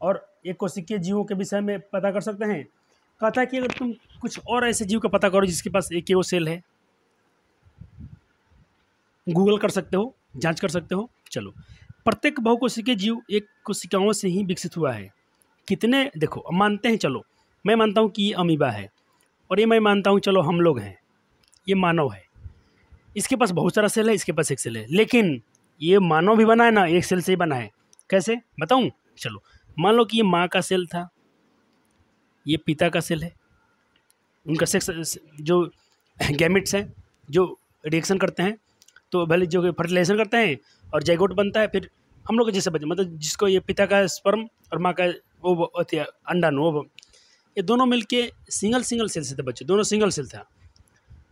और एक कोशिकीय जीवों के विषय में पता कर सकते हैं। कहता है कि अगर तुम कुछ और ऐसे जीव का पता करो जिसके पास एक ही वो सेल है, गूगल कर सकते हो, जांच कर सकते हो। चलो, प्रत्येक बहुकोशिकीय जीव एक कोशिकाओं से ही विकसित हुआ है। कितने, देखो मानते हैं, चलो मैं मानता हूँ कि ये अमीबा है, और ये मैं मानता हूँ चलो हम लोग हैं, ये मानव है, इसके पास बहुत सारा सेल है, इसके पास एक सेल है। लेकिन ये मानव भी बना है ना, एक सेल से ही बना है। कैसे बताऊँ, चलो मान लो कि ये माँ का सेल था, ये पिता का सेल है, उनका सेक्स जो गैमेट्स हैं जो रिएक्शन करते हैं, तो भले जो फर्टिलाइजेशन करते हैं और जाइगोट बनता है, फिर हम लोग जैसे बच्चे, मतलब जिसको ये पिता का स्पर्म और माँ का वो अंडाणु, ये दोनों मिलके सिंगल सेल से थे बच्चे, दोनों सिंगल सेल था।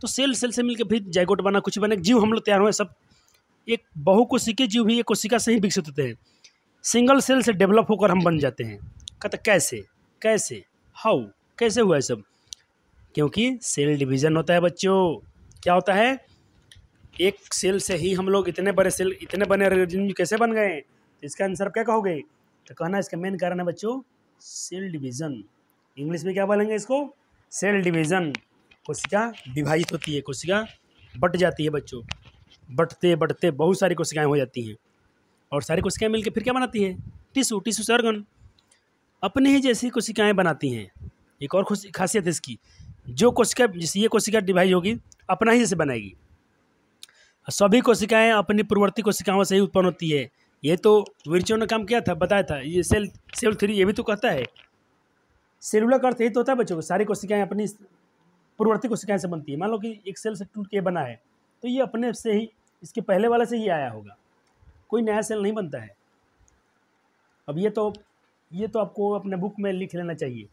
तो सेल से मिलके फिर जाइगोट बना, कुछ बने, जीव हम लोग तैयार हुए सब। एक बहुकोशिकीय जीव भी एक कोशिका से ही विकसित होते हैं, सिंगल सेल से डेवलप होकर हम बन जाते हैं। कहते कैसे हाउ, कैसे हुआ है सब, क्योंकि सेल डिवीज़न होता है बच्चों। क्या होता है, एक सेल से ही हम लोग इतने बड़े सेल, इतने बड़े ऑर्गेनिज्म कैसे बन गए। तो इसका आंसर क्या कहोगे, तो कहना इसका मेन कारण है बच्चों सेल डिवीज़न। इंग्लिश में क्या बोलेंगे इसको, सेल डिवीज़न। कोशिका विभाजित होती है, कोशिका बट जाती है बच्चों। बढ़ते बढ़ते बहुत सारी कोशिकाएं हो जाती हैं, और सारी कोशिकाएं मिलकर फिर क्या बनाती है? टिश्यू। टिश्यू से ऑर्गन। अपने ही जैसी कोशिकाएं बनाती हैं। एक और खासियत है इसकी, जो कोशिका, जैसे ये कोशिका डिवाइड होगी अपना ही जैसे बनाएगी। सभी कोशिकाएं अपनी पूर्ववर्ती कोशिकाओं से ही उत्पन्न होती है। ये तो विर्चो ने काम किया था, बताया था। ये सेल थ्योरी ये भी तो कहता है। सेलुलर का अर्थ यही तो होता है बच्चों को, सारी कोशिकाएं अपनी पूर्ववर्ती कोशिकाएं से बनती है। मान लो कि एक सेल से टूट के बना है, तो ये अपने से ही, इसके पहले वाले से ही आया होगा, कोई नया सेल नहीं बनता है। अब ये तो आपको अपने बुक में लिख लेना चाहिए।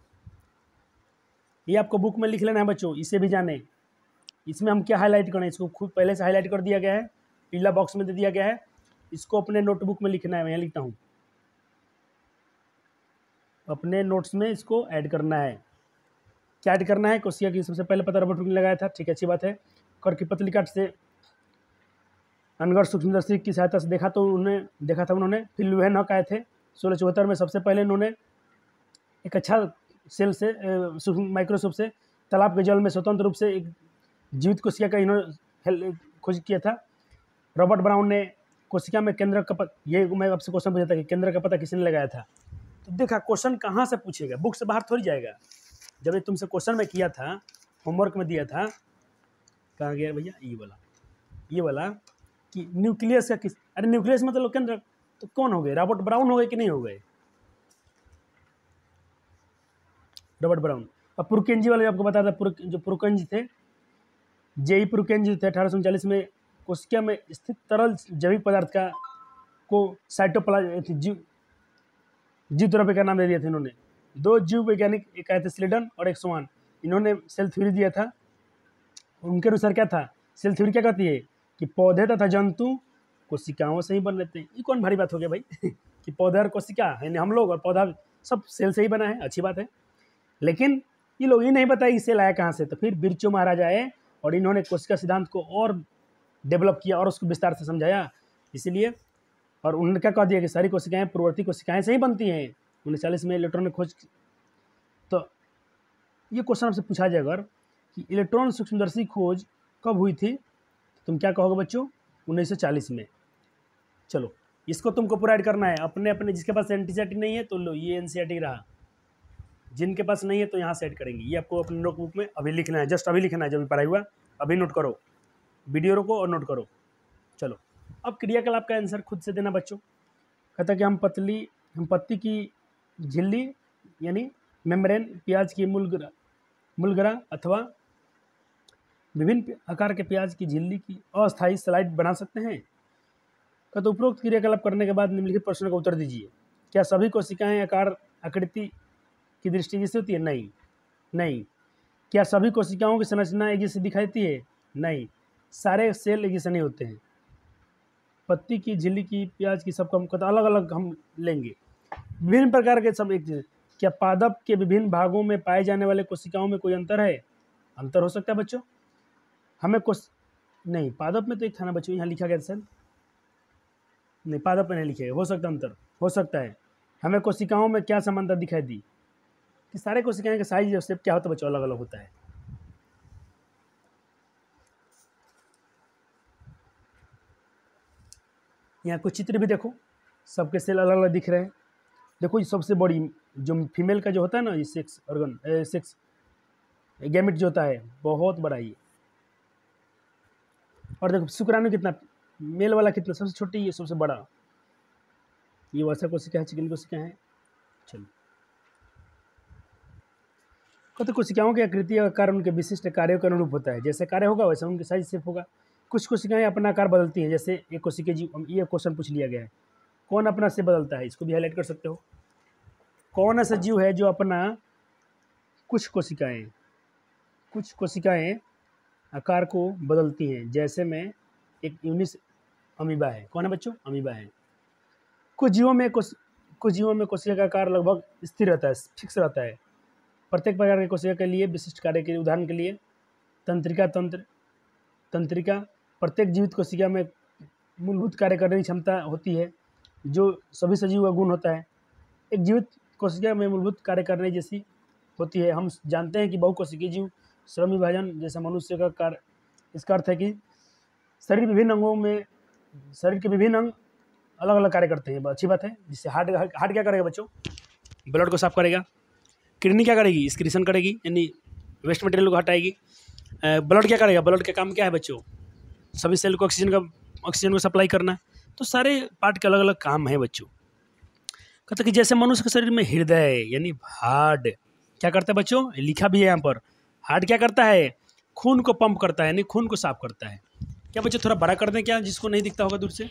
ये आपको बुक में लिख लेना है बच्चों, इसे भी जाने। इसमें हम क्या हाईलाइट करें, इसको खुद पहले से हाईलाइट कर दिया गया है, पीला बॉक्स में दे दिया गया है। इसको अपने नोटबुक में लिखना है। मैं यहाँ लिखता हूँ, अपने नोट्स में इसको ऐड करना है। क्या ऐड करना है? कोशिका की सबसे पहले पता रबर लगाया था, ठीक है, अच्छी बात है। कर की पतली काट से अनगर सूक्ष्मदर्शी की सहायता से देखा था उन्होंने। फिर लुहेनहॉक आए थे 1674 में। सबसे पहले इन्होंने एक अच्छा सेल से माइक्रोस्कोप से तालाब के जल में स्वतंत्र रूप से एक जीवित कोशिका का इन्होंने खोज किया था। रॉबर्ट ब्राउन ने कोशिका में केंद्र का पता, ये मैं आपसे क्वेश्चन पूछा था कि केंद्र का पता किसने लगाया था। तो देखा क्वेश्चन कहाँ से पूछेगा, बुक से बाहर थोड़ी जाएगा। जब ये तुमसे क्वेश्चन में किया था, होमवर्क में दिया था, कहाँ गया भैया, ये वाला कि न्यूक्लियस का किस, अरे न्यूक्लियस मतलब केंद्र, तो कौन हो गए? रॉबर्ट ब्राउन हो गए कि नहीं हो गए? Robert brown. और पुरकेंजी वाले आपको बताया था, जो पुरकेंजी थे, जेई पुरकेंजी थे 1839 में कोशिका में स्थित तरल जैविक पदार्थ का को साइटोप्लाज्म जीव द्रव्य का नाम दे दिया था इन्होंने। 2 जीव वैज्ञानिक, एक आए थे स्लीडन और एक स्वान, इन्होंने सेल थ्योरी दिया था। उनके अनुसार क्या था, सेल थ्योरी क्या कहती है कि पौधे तथा जंतु कोशिकाओं से ही बन लेते हैं। ये कौन भारी बात हो गया भाई कि पौधा और कोशिका, यानी हम लोग और पौधा सब सेल से ही बना है, अच्छी बात है। लेकिन ये लोग ये नहीं बताया कि सेल आया कहाँ से। तो फिर बिरचू महाराज आए और इन्होंने कोशिका सिद्धांत को और डेवलप किया और उसको विस्तार से समझाया। इसीलिए, और उन्होंने क्या कह दिया कि सारी कोशिकाएं पूर्ववर्ती कोशिकाएं से ही बनती हैं। 1940 में इलेक्ट्रॉन ने खोज। तो ये क्वेश्चन आपसे पूछा जाए अगर कि इलेक्ट्रॉन सूक्ष्मदर्शी खोज कब हुई थी, तो तुम क्या कहोगे बच्चों? 1940 में। चलो, इसको तुमको पूरा ऐड करना है। अपने अपने जिसके पास एनसीईआरटी नहीं है तो लो, ये एनसीईआरटी रहा। जिनके पास नहीं है तो यहाँ से ऐड करेंगे। ये आपको अपने नोटबुक में अभी लिखना है, जस्ट अभी लिखना है, जब भी पढ़ाई हुआ अभी नोट करो, वीडियो रोको और नोट करो। चलो, अब क्रियाकलाप का आंसर खुद से देना बच्चों। कहता है कि हम पत्ती की झिल्ली यानी मेम्ब्रेन, प्याज की मूलग्रा अथवा विभिन्न आकार के प्याज की झिल्ली की अस्थायी स्लाइड बना सकते हैं। कहते उपरोक्त क्रियाकलाप करने के बाद निम्नलिखित प्रश्नों का उत्तर दीजिए। क्या सभी कोशिकाएं आकार आकृति की दृष्टि से होती है? नहीं। क्या सभी कोशिकाओं की संरचना एक जैसी दिखाई देती है? नहीं। सारे सेल एक जैसे नहीं होते हैं। पत्ती की झिल्ली की, प्याज की, सबका अलग अलग हम लेंगे। विभिन्न प्रकार के सब एक जैसे। क्या पादप के विभिन्न भागों में पाए जाने वाले कोशिकाओं में कोई अंतर है? अंतर हो सकता है बच्चों। हमें नहीं, पादप में तो एक था ना बच्चों, यहाँ लिखा गया सर, नहीं पादप में नहीं लिखे, हो सकता अंतर हो सकता है। हमें कोशिकाओं में क्या समानता दिखाई दी कि सारे कोशिकाएं का साइज और शेप क्या होता है बच्चों, अलग अलग होता है। यहाँ कुछ चित्र भी देखो, सबके सेल अलग अलग दिख रहे हैं। देखो ये सबसे बड़ी जो फीमेल का जो होता है ना, ये सेक्स ऑर्गन, सेक्स गैमेट जो होता है, बहुत बड़ा ये। और देखो शुक्राणु कितना, मेल वाला कितना, सबसे छोटी, ये सबसे बड़ा। ये वसा कोशिका है, चिकन कोशिका है। चलो, तो कोशिकाओं की आकृति और आकार उनके विशिष्ट कार्यों के अनुरूप होता है। जैसे कार्य होगा वैसे उनके साइज शेप होगा। कुछ कोशिकाएं अपना आकार बदलती हैं, जैसे एक कोशिका जीव, ये क्वेश्चन पूछ लिया गया है, कौन अपना शेप बदलता है? इसको भी हाईलाइट कर सकते हो। कौन ऐसा जीव है जो अपना कुछ कोशिकाएं आकार को बदलती हैं? जैसे में एक यूनिस अमीबा है। कौन है बच्चों? अमीबा है। कुछ जीवों में कोशिका का आकार लगभग स्थिर रहता है, फिक्स रहता है। प्रत्येक प्रकार की कोशिका के लिए विशिष्ट कार्य के उदाहरण के लिए तंत्रिका प्रत्येक जीवित कोशिका में मूलभूत कार्य करने की क्षमता होती है, जो सभी सजीव का गुण होता है। एक जीवित कोशिका में मूलभूत कार्य करने जैसी होती है। हम जानते हैं कि बहुकोशिकीय जीव श्रम विभाजन जैसा मनुष्य का कार्य, इसका अर्थ है कि शरीर के विभिन्न अंग अलग अलग कार्य करते हैं, अच्छी बात है। जिससे हार्ट क्या करेगा बच्चों, ब्लड को साफ करेगा। किडनी क्या करेगी, एक्सक्रीशन करेगी, यानी वेस्ट मटेरियल को हटाएगी। ब्लड क्या करेगा, ब्लड का काम क्या है बच्चों, सभी सेल को ऑक्सीजन को सप्लाई करना। तो सारे पार्ट के अलग अलग काम है बच्चों। कहते कि जैसे मनुष्य के शरीर में हृदय यानी हार्ट क्या करता है बच्चों, लिखा भी है यहाँ पर, हार्ट क्या करता है, खून को पंप करता है, यानी खून को साफ करता है। क्या बच्चों थोड़ा बड़ा कर दें क्या, जिसको नहीं दिखता होगा दूर से।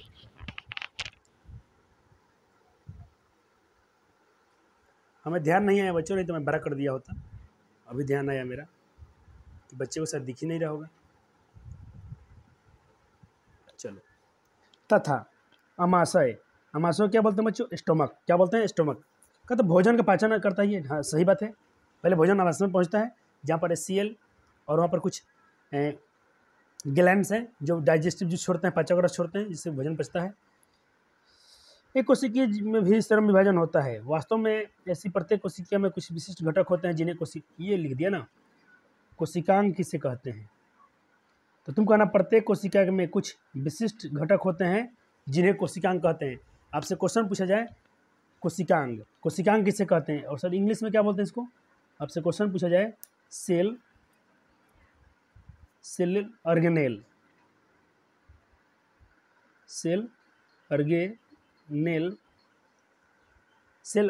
हमें ध्यान नहीं आया बच्चों, नहीं तो मैं बड़ा कर दिया होता। अभी ध्यान आया मेरा कि बच्चे को शायद दिख ही नहीं रहा होगा। चलो, तथा अमाशय, अमाशय क्या बोलते हैं बच्चों, स्टोमक, क्या बोलते हैं, स्टोमक का तो भोजन का पाचन करता ही है। हाँ सही बात है, पहले भोजन अमाशय में पहुंचता है जहाँ पर HCl और वहाँ पर कुछ ग्लैंड्स हैं जो डाइजेस्टिव जो छोड़ते हैं, पाचक रस छोड़ते हैं, जिससे भोजन पचता है। एक कोशिका में भी श्रम विभाजन होता है। वास्तव में ऐसी प्रत्येक कोशिका में कुछ विशिष्ट घटक होते हैं जिन्हें ये लिख दिया ना, कोशिकांग किसे कहते हैं। तो तुम कहना प्रत्येक कोशिका में कुछ विशिष्ट घटक होते हैं जिन्हें कोशिकांग कहते हैं। आपसे क्वेश्चन पूछा जाए कोशिकांग, कोशिकांग किसे कहते हैं, और सर इंग्लिश में क्या बोलते हैं इसको। आपसे क्वेश्चन पूछा जाए सेल ऑर्गेनेल, सेल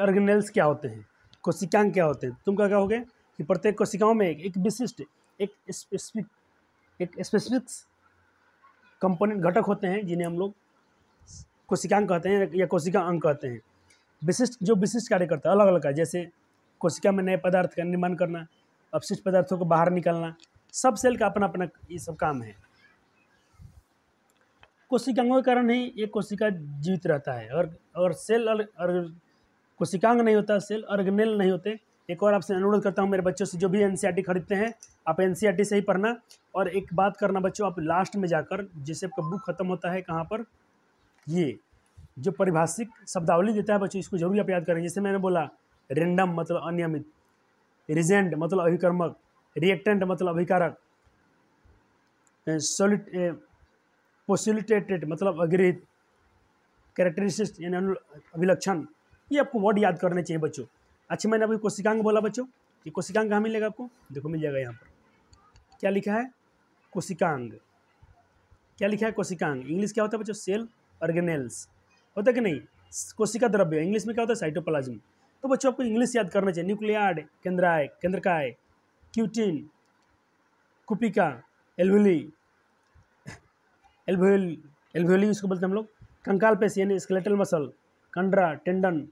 ऑर्गेनेल्स क्या होते हैं, कोशिकांग क्या होते हैं। तुम क्या कहोगे कि प्रत्येक कोशिकाओं में एक विशिष्ट एक स्पेसिफिक कंपोनेंट घटक होते हैं जिन्हें हम लोग कोशिकांग कहते हैं या कोशिका अंग कहते हैं। विशिष्ट कार्य करता है, अलग अलग का, जैसे कोशिका में नए पदार्थ का निर्माण करना, अपशिष्ट पदार्थों को बाहर निकालना, सब सेल का अपना अपना ये सब काम है। कोशिकांगों के कारण ही एक कोशिका जीवित रहता है। और सेल और कोशिकांग नहीं होता, सेल ऑर्गेनेल नहीं होते। एक और आपसे अनुरोध करता हूँ मेरे बच्चों से, जो भी NCERT खरीदते हैं आप NCERT से ही पढ़ना। और एक बात करना बच्चों, आप लास्ट में जाकर जैसे आपका बुक खत्म होता है कहाँ पर, ये जो परिभाषिक शब्दावली देता है बच्चों, इसको जरूर आप याद करें। जैसे मैंने बोला रेंडम मतलब अनियमित, रिजेंट मतलब अभिकर्मक, रिएक्टेंट मतलब अभिकारक, पोसिलिटेटेड मतलब अग्रहित, कैरेक्टरिस्टिक्स यानी अभिलक्षण, ये आपको वर्ड याद करने चाहिए बच्चों। अच्छा मैंने अभी कोशिकांग बोला बच्चों, ये कोशिकांग कहाँ मिलेगा आपको, देखो मिल जाएगा यहाँ पर, क्या लिखा है कोशिकांग, क्या लिखा है कोशिकांग। इंग्लिश क्या होता है बच्चों, सेल ऑर्गेनेल्स होता है कि नहीं। कोशिका द्रव्य इंग्लिश में क्या होता है, साइटोप्लाज्म। तो बच्चों आपको इंग्लिश याद करना चाहिए, न्यूक्लियाड, केंद्राय, केंद्रकाय, क्यूटिन, कुपिका, एल्वेोली इसको बोलते हैं हम लोग, कंकाल पेशी यानी स्केलेटल मसल, कंडरा, टेंडन,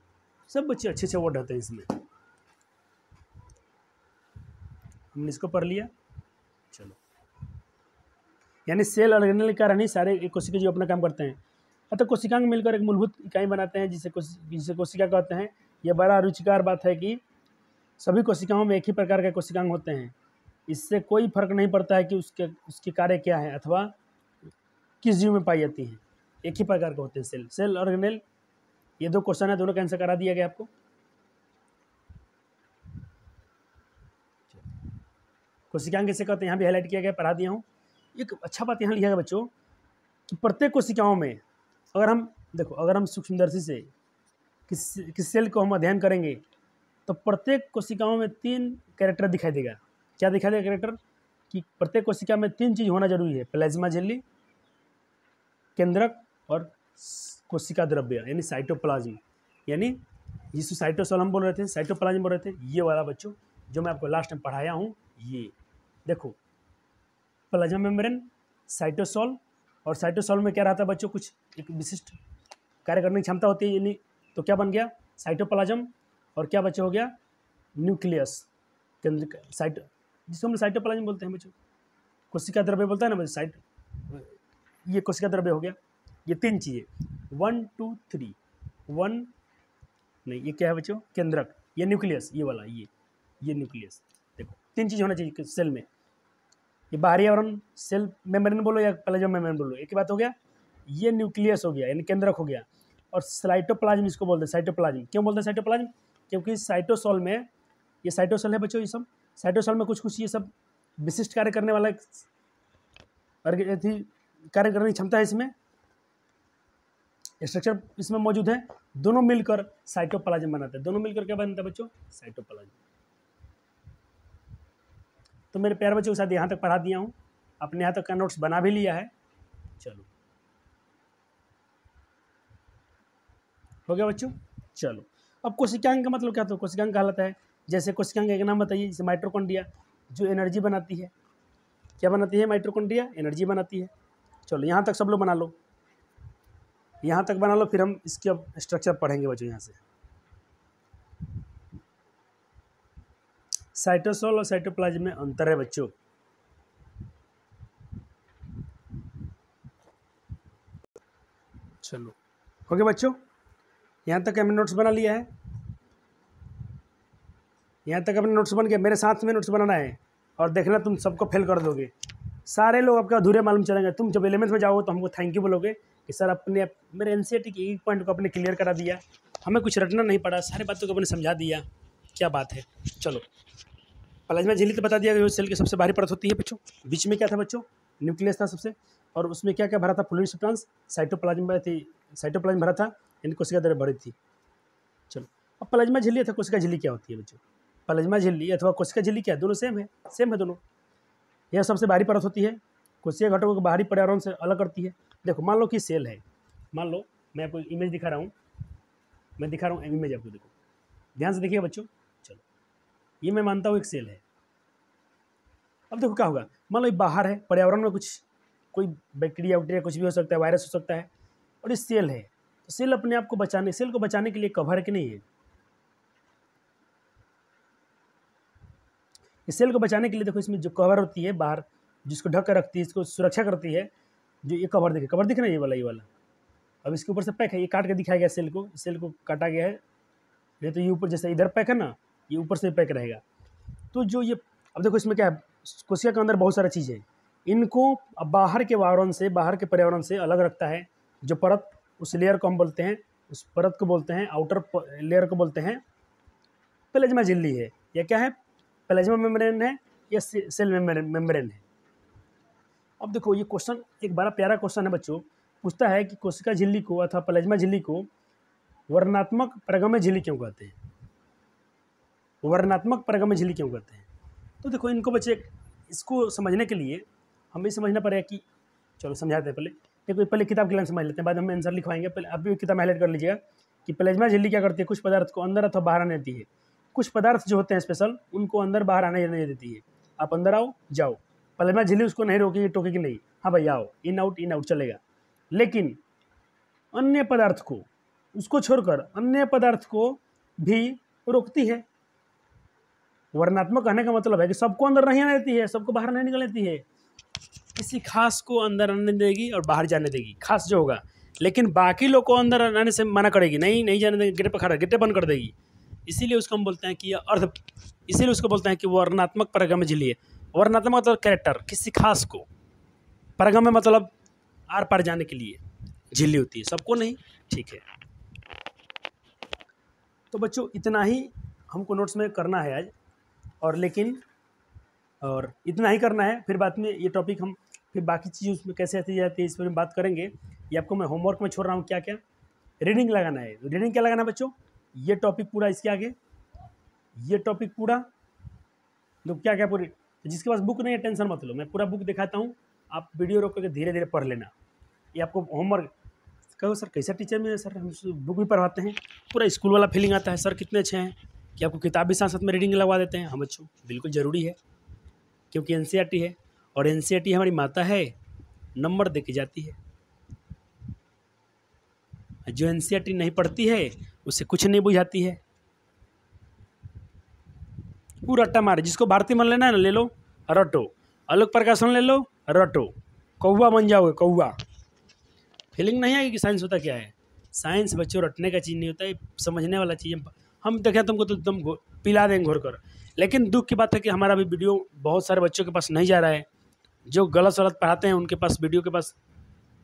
सब बच्चे अच्छे अच्छे वर्ड होते हैं इसमें। हमने इसको पढ़ लिया। चलो, यानी सेल ऑर्गेनेल के कारण ही सारे कोशिका जो अपना काम करते हैं। अतः कोशिकांग मिलकर एक मूलभूत इकाई बनाते हैं जिसे कोशिका कहते हैं। यह बड़ा रुचिकर बात है कि सभी कोशिकाओं में एक ही प्रकार के कोशिकांग होते हैं। इससे कोई फर्क नहीं पड़ता है कि उसके कार्य क्या है अथवा किस जीव में पाई जाती है, एक ही प्रकार के होते हैं सेल ऑर्गेनेल। ये दो क्वेश्चन है, दोनों का आंसर करा दिया गया आपको। कोशिकांग किसे कहते हैं यहाँ भी हाईलाइट किया गया, पढ़ा दिया हूँ। एक अच्छा बात यहाँ लिखा गया बच्चों कि प्रत्येक कोशिकाओं में अगर हम सूक्ष्मदर्शी से किस सेल को हम अध्ययन करेंगे तो प्रत्येक कोशिकाओं में 3 कैरेक्टर दिखाई देगा। क्या दिखाई देगा कैरेक्टर, कि प्रत्येक कोशिका में 3 चीज़ होना जरूरी है, प्लाज्मा झिल्ली, केंद्रक और कोशिका द्रव्य यानी साइटोप्लाज्म। यानी जिसको साइटोसोल हम बोल रहे थे, साइटोप्लाज्म बोल रहे थे, ये वाला बच्चों जो मैं आपको लास्ट में पढ़ाया हूँ। ये देखो प्लाज्मा मेम्ब्रेन, साइटोसोल, और साइटोसोल में क्या रहता है बच्चों, कुछ एक विशिष्ट कार्य करने की क्षमता होती है, यानी तो क्या बन गया साइटोप्लाज्म, और क्या बच्चे हो गया न्यूक्लियस, जिसको हम साइटोप्लाज्म बोलते हैं बच्चों। कोशिका द्रव्य बोलता है ना बच्चों, ये कोशिका द्रव्य हो गया। ये 3 चीज़ें 1 2 3, 1 नहीं ये क्या है बच्चों केंद्रक, ये न्यूक्लियस, ये वाला ये न्यूक्लियस। देखो 3 चीज़ होना चाहिए सेल में, ये बाहरी आवरण सेल मेम्ब्रेन बोलो या प्लाज्मा मेम्ब्रेन बोलो, एक ही बात हो गया। ये न्यूक्लियस हो गया यानी केंद्रक हो गया, और साइटोप्लाज्म इसको बोलते हैं। साइटोप्लाज्म क्यों बोलते हैं साइटोप्लाज्म, क्योंकि साइटोसोल में, ये साइटोसोल है बच्चों, ये सब साइटोसोल में कुछ ये सब विशिष्ट कार्य करने वाला कार्य करने की क्षमता है इसमें, स्ट्रक्चर इसमें मौजूद है, दोनों मिलकर साइटोप्लाज्म बनाते हैं। दोनों मिलकर क्या बनता है बच्चों? साइटोप्लाज्म। तो मेरे प्यारे बच्चों के साथ यहाँ तक पढ़ा दिया हूँ, अपने यहाँ तक का नोट्स बना भी लिया है। चलो हो गया बच्चों। चलो अब कोशिकांग का मतलब क्या? तो कोशिकांग कहलाता है, जैसे कोशिकांग एक नाम बताइए, जैसे माइटोकॉन्ड्रिया जो एनर्जी बनाती है। क्या बनाती है माइटोकॉन्ड्रिया? एनर्जी बनाती है। चलो यहाँ तक सब लोग बना लो, यहाँ तक बना लो, फिर हम इसके अब स्ट्रक्चर पढ़ेंगे बच्चों। यहाँ से साइटोसोल और साइटोप्लाज्म में अंतर है बच्चों। चलो हो गया बच्चों, यहाँ तक हमने नोट्स बना लिया है। यहाँ तक अपने नोट्स बन गया, मेरे साथ में नोट्स बनाना है और देखना तुम सबको फेल कर दोगे। सारे लोग आपका अधूरे मालूम चलेंगे। तुम जब 11th में जाओगे तो हमको थैंक यू बोलोगे कि सर अपने मेरे एनसीईआरटी के एक पॉइंट को अपने क्लियर करा दिया, हमें कुछ रटना नहीं पड़ा, सारी बातों को अपने समझा दिया। क्या बात है। चलो प्लाज्मा झिल्ली तो बता दिया कि सेल की सबसे बाहरी परत होती है बच्चों। बीच में क्या था बच्चों? न्यूक्लियस था सबसे, और उसमें क्या क्या भरा था? फ्लूइड सब्सटेंस, साइटोप्लाज्म थी, साइटोप्लाज्म भरा था, इनकी कोशिका दर भरी थी। चलो अब प्लाज्मा झिल्ली अथवा कोशिका झिल्ली क्या होती है बच्चों? प्लाज्मा झिल्ली अथवा कोशिका झिल्ली क्या है? दोनों सेम है दोनों। यह सबसे बाहरी परत होती है, कोशिका घटकों को बाहरी पर्यावरण से अलग करती है। देखो मान लो कि सेल है, मान लो मैं आपको इमेज दिखा रहा हूँ, मैं दिखा रहा हूँ इमेज आपको, देखो ध्यान से देखिए बच्चों। चलो ये मैं मानता हूँ एक सेल है। अब देखो क्या होगा, मान लो ये बाहर है, पर्यावरण में कुछ कोई बैक्टीरिया वैक्टीरिया कुछ भी हो सकता है, वायरस हो सकता है, और ये सेल है। तो सेल अपने आप को बचाने, सेल को बचाने के लिए कवर है कि नहीं है? इस सेल को बचाने के लिए देखो इसमें जो कवर होती है बाहर, जिसको ढक कर रखती है, इसको सुरक्षा करती है, जो ये कवर दिखे, कवर दिख रहा है ये वाला। अब इसके ऊपर से पैक है, ये काट के दिखाया गया सेल को काटा गया है। ये तो ये ऊपर जैसे इधर पैक है ना, ये ऊपर से पैक रहेगा। तो जो ये अब देखो इसमें क्या है, कोशिका के अंदर बहुत सारा चीज़ है, इनको अब बाहर के वातावरण से, बाहर के पर्यावरण से अलग रखता है। जो परत, उस लेयर को हम बोलते हैं, उस परत को बोलते हैं, आउटर लेयर को बोलते हैं प्लाज्मा झिल्ली है। या क्या है? प्लाज्मा मेम्ब्रेन है या सेल मेम्ब्रेन है। अब देखो ये क्वेश्चन एक बड़ा प्यारा क्वेश्चन है बच्चों, पूछता है कि कोशिका झिल्ली को अथवा प्लाज्मा झिल्ली को वर्णात्मक परगम्य झिल्ली क्यों कहते हैं? वर्णात्मक परगम्य झिल्ली क्यों कहते हैं? तो देखो इनको बच्चे, इसको समझने के लिए हमें समझना पड़ेगा कि, चलो समझाते हैं पहले। देखो पहले किताब की लाइन समझ लेते हैं, बाद में आंसर लिखवाएंगे। पहले आप भी किताब हाईलाइट कर लीजिएगा कि प्लाज्मा झिल्ली क्या करती है, कुछ पदार्थ को अंदर अथवा बाहर आने देती है। कुछ पदार्थ जो होते हैं स्पेशल, उनको अंदर बाहर आने नहीं देती है। आप अंदर आओ जाओ, प्लाज्मा झिल्ली उसको नहीं रोकेगी, टोकेगी नहीं, हाँ भाई आओ, इन आउट चलेगा। लेकिन अन्य पदार्थ को, उसको छोड़कर अन्य पदार्थ को भी रोकती है। वर्णात्मक कहने का मतलब है कि सबको अंदर नहीं आने देती है, सबको बाहर नहीं निकल देती है, किसी खास को अंदर आने देगी और बाहर जाने देगी, खास जो होगा। लेकिन बाकी लोग को अंदर आने से मना करेगी, नहीं जाने देगी, गेट पर खड़ा, गेटे बंद कर देगी। इसीलिए उसको हम बोलते हैं कि यह इसीलिए उसको बोलते हैं कि वर्णात्मक परगम्य झिल्ली है। वर्णात्मक मतलब कैरेक्टर, किसी खास को, परगम्य मतलब आर पार जाने के लिए झिल्ली होती है, सबको नहीं। ठीक है, तो बच्चों इतना ही हमको नोट्स में करना है आज, और इतना ही करना है। फिर बाद में ये टॉपिक हम फिर बाकी चीज़ उसमें कैसे आती जाती है इस पर बात करेंगे। ये आपको मैं होमवर्क में छोड़ रहा हूँ, क्या क्या रीडिंग लगाना है। रीडिंग क्या लगाना है बच्चों? ये टॉपिक पूरा, इसके आगे ये टॉपिक पूरा, तो क्या क्या पूरी, जिसके पास बुक नहीं है टेंशन मत लो, मैं पूरा बुक दिखाता हूँ, आप वीडियो रोक करके धीरे धीरे पढ़ लेना। ये आपको होमवर्क। कहो सर कैसा टीचर में सर, हम बुक भी पढ़वाते हैं, पूरा स्कूल वाला फीलिंग आता है, सर कितने अच्छे हैं कि आपको किताब भी साथ साथ में रीडिंग लगवा देते हैं। हम बच्चों बिल्कुल ज़रूरी है, क्योंकि एनसीईआरटी है, और एनसीईआरटी हमारी माता है, नंबर दे के जाती है। जो एनसीईआरटी नहीं पढ़ती है उसे कुछ नहीं बुझाती है, पूरा रट्टा मारे। जिसको भारतीय मन लेना है ना, ले लो रटो, आलोक प्रकाशन ले लो रटो, कौवा बन जाओगे कौवा। फीलिंग नहीं आएगी कि साइंस होता क्या है। साइंस बच्चों रटने का चीज़ नहीं होता है, समझने वाला चीज़। हम देखें तुमको तो तुम पिला देंगे घोर कर। लेकिन दुख की बात है कि हमारा भी वीडियो बहुत सारे बच्चों के पास नहीं जा रहा है। जो गलत सलत पढ़ाते हैं उनके पास वीडियो के पास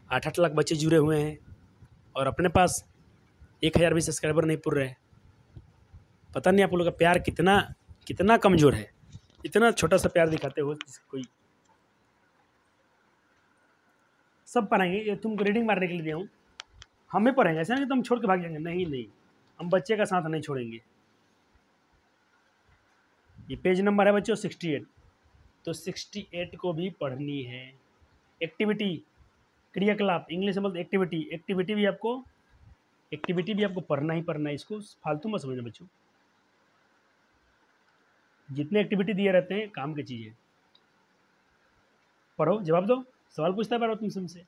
8-8 लाख बच्चे जुड़े हुए हैं, और अपने पास 1000 भी सब्सक्राइबर नहीं पुर रहे हैं। पता नहीं आप लोगों का प्यार कितना कमज़ोर है, इतना छोटा सा प्यार दिखाते हो, कोई सब पढ़ेंगे, ये तुमको रीडिंग मारने के लिए दिया हूँ, हम भी पढ़ेंगे, ऐसा नहीं तुम छोड़ के भाग जाएंगे, नहीं नहीं, हम बच्चे का साथ नहीं छोड़ेंगे। ये पेज नंबर है बच्चों 68, तो 68 को भी पढ़नी है। एक्टिविटी, क्रियाकलाप, इंग्लिश में बोलते एक्टिविटी, एक्टिविटी भी आपको पढ़ना ही पढ़ना है, इसको फालतू मत समझना बच्चों। जितने एक्टिविटी दिए रहते हैं काम की चीज़ें, पढ़ो, जवाब दो, सवाल पूछता है तुमसे।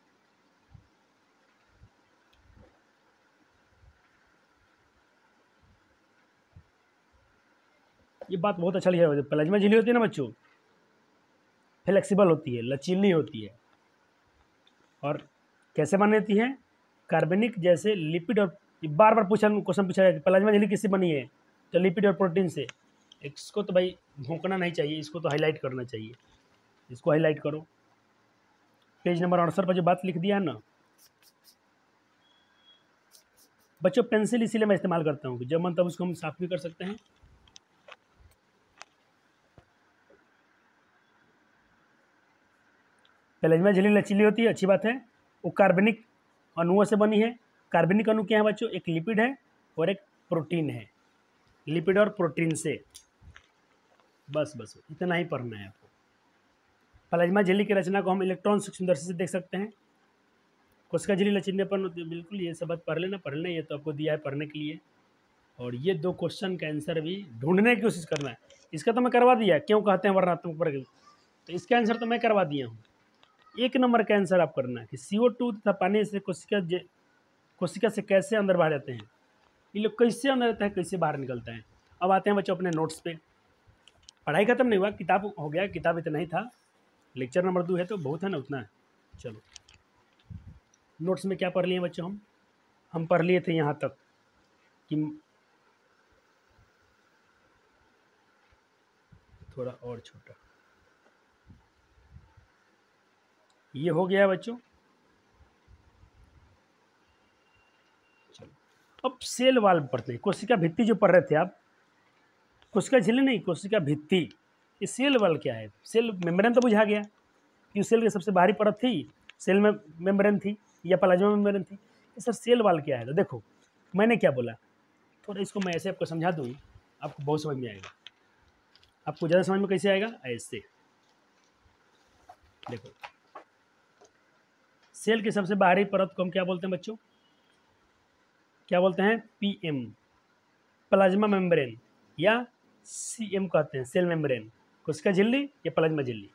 ये बात बहुत अच्छा लिखा है, प्लाज्मा झिल्ली होती है ना बच्चों, फ्लेक्सिबल होती है, लचीली होती है, और कैसे बनी होती है, कार्बनिक जैसे लिपिड, और बार बार क्वेश्चन पूछा जाए प्लाज्मा झिल्ली किससे बनी है, तो लिपिड और प्रोटीन से। इसको तो भाई भोंकना नहीं चाहिए, इसको तो हाईलाइट करना चाहिए, इसको हाईलाइट करो। पेज नंबर 68 पर जो बात लिख दिया है ना बच्चों, पेंसिल इसीलिए मैं इस्तेमाल करता हूँ कि जब मन तब उसको हम साफ भी कर सकते हैं। प्लाज्मा झिल्ली लचीली होती है, अच्छी बात है, वो कार्बनिक अणुओं से बनी है। कार्बनिक अणु क्या है बच्चों, एक लिपिड है और एक प्रोटीन है, लिपिड और प्रोटीन से, बस इतना ही पढ़ना है आपको। प्लाज्मा झिल्ली की रचना को हम इलेक्ट्रॉन सूक्ष्मदर्शी से देख सकते हैं। कोशिका झिल्ली लचीलेपन, बिल्कुल ये सब बात पढ़ लेना, ये तो आपको दिया है पढ़ने के लिए। और ये 2 क्वेश्चन का आंसर भी ढूंढने की कोशिश करना है। इसका तो मैं करवा दिया, क्यों कहते हैं वर्णात्मक प्रकृति, तो इसका आंसर तो मैं करवा दिया हूँ। 1 नंबर का आंसर आप करना है कि CO2 तथा पानी से कोशिका से कैसे अंदर बाहर जाते हैं, ये लोग कैसे अंदर रहता है, कैसे बाहर निकलता है। अब आते हैं बच्चों अपने नोट्स पे। पढ़ाई खत्म नहीं हुआ, किताब हो गया, किताब इतना ही था, लेक्चर नंबर 2 है तो बहुत है ना, उतना है। चलो नोट्स में क्या पढ़ लिए बच्चों, हम पढ़ लिए थे यहाँ तक कि थोड़ा और छोटा, ये हो गया बच्चों। चलो अब सेल वाल पढ़ते हैं। कोशिका भित्ति जो पढ़ रहे थे आप, कोशिका झिल्ली नहीं, कोशिका भित्ति, ये सेल वाल क्या है। सेल मेम्ब्रेन तो बुझा गया कि सेल की सबसे बाहरी परत थी, सेल में मेम्ब्रेन थी या प्लाज्मा मेम्ब्रेन थी। सर सेल वाल क्या है, तो देखो मैंने क्या बोला, थोड़ा इसको मैं ऐसे आपको समझा दूँ, आपको बहुत समझ में आएगा। आपको ज़्यादा समझ में कैसे आएगा, ऐसे देखो, सेल की सबसे बाहरी परत को हम क्या बोलते हैं बच्चों, क्या बोलते हैं, PM, प्लाज्मा मेम्ब्रेन, या CM कहते हैं, सेल मेम्ब्रेन, कोशिका झिल्ली या प्लाज्मा झिल्ली।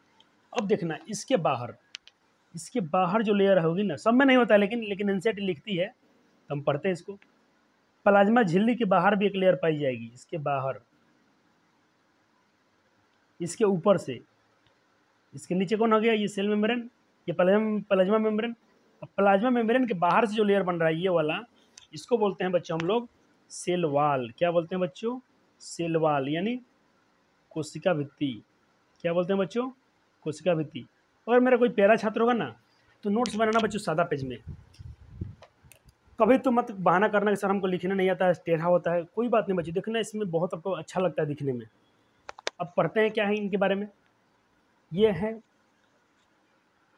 अब देखना इसके बाहर जो लेयर होगी ना, सब में नहीं होता है, लेकिन एनसीईआरटी लिखती है तो हम पढ़ते हैं इसको। प्लाज्मा झिल्ली के बाहर भी एक लेयर पाई जाएगी, इसके बाहर, इसके ऊपर से, इसके नीचे कौन हो गया, ये सेल मेम्ब्रेन, ये प्लाज्मा मेम्ब्रेन। अब प्लाज्मा मेम्ब्रेन के बाहर से जो लेयर बन रहा है ये वाला, इसको बोलते हैं बच्चों हम लोग सेल वाल। क्या बोलते हैं बच्चों, सेल वाल, यानी कोशिका भित्ति। क्या बोलते हैं बच्चों, कोशिका भित्ति। अगर मेरा कोई प्यारा छात्र होगा ना, तो नोट्स बनाना बच्चों सादा पेज में, कभी तो मत बहाना करना कि सर हमको लिखना नहीं आता है, टेढ़ा होता है, कोई बात नहीं बच्चों, देखना इसमें बहुत आपको अच्छा लगता है दिखने में। अब पढ़ते हैं क्या है इनके बारे में। ये है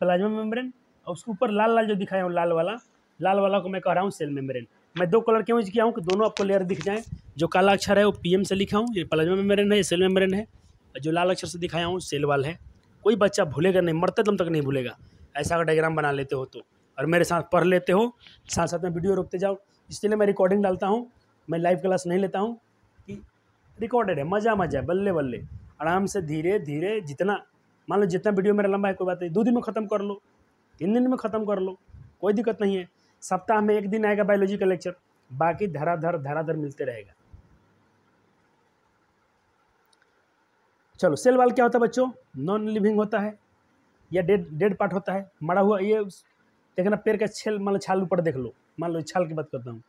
प्लाज्मा मेम्ब्रेन, और उसके ऊपर लाल लाल जो दिखाया हूँ, लाल वाला को मैं कह रहा हूँ सेल मेम्ब्रेन। मैं 2 कलर क्यों यूज किया हूँ कि दोनों आपको लेयर दिख जाए। जो काला अक्षर है वो PM से लिखा हूँ, ये प्लाज्मा मेम्ब्रेन है, ये सेल मेम्ब्रेन है, और जो लाल अक्षर से दिखाया हूँ सेल वाल है। कोई बच्चा भूलेगा नहीं, मरते दम तक नहीं भूलेगा। ऐसा अगर डायग्राम बना लेते हो तो, और मेरे साथ पढ़ लेते हो, साथ साथ में वीडियो रोकते जाओ। इसलिए मैं रिकॉर्डिंग डालता हूँ, मैं लाइव क्लास नहीं लेता हूँ, कि रिकॉर्डेड है, मज़ा बल्ले बल्ले, आराम से धीरे धीरे, जितना मान लो जितना वीडियो मेरा लंबा है कोई बात नहीं, 2 दिन में ख़त्म कर लो, 3 दिन में ख़त्म कर लो, कोई दिक्कत नहीं है। सप्ताह में 1 दिन आएगा बायोलॉजी का लेक्चर, बाकी धराधर मिलते रहेगा। चलो सेल वाल क्या होता है बच्चों, नॉन लिविंग होता है या डेड पार्ट होता है, मरा हुआ। ये देखना पैर का छेल, मान लो छाल ऊपर देख लो, मान लो छाल की बात करता हूँ,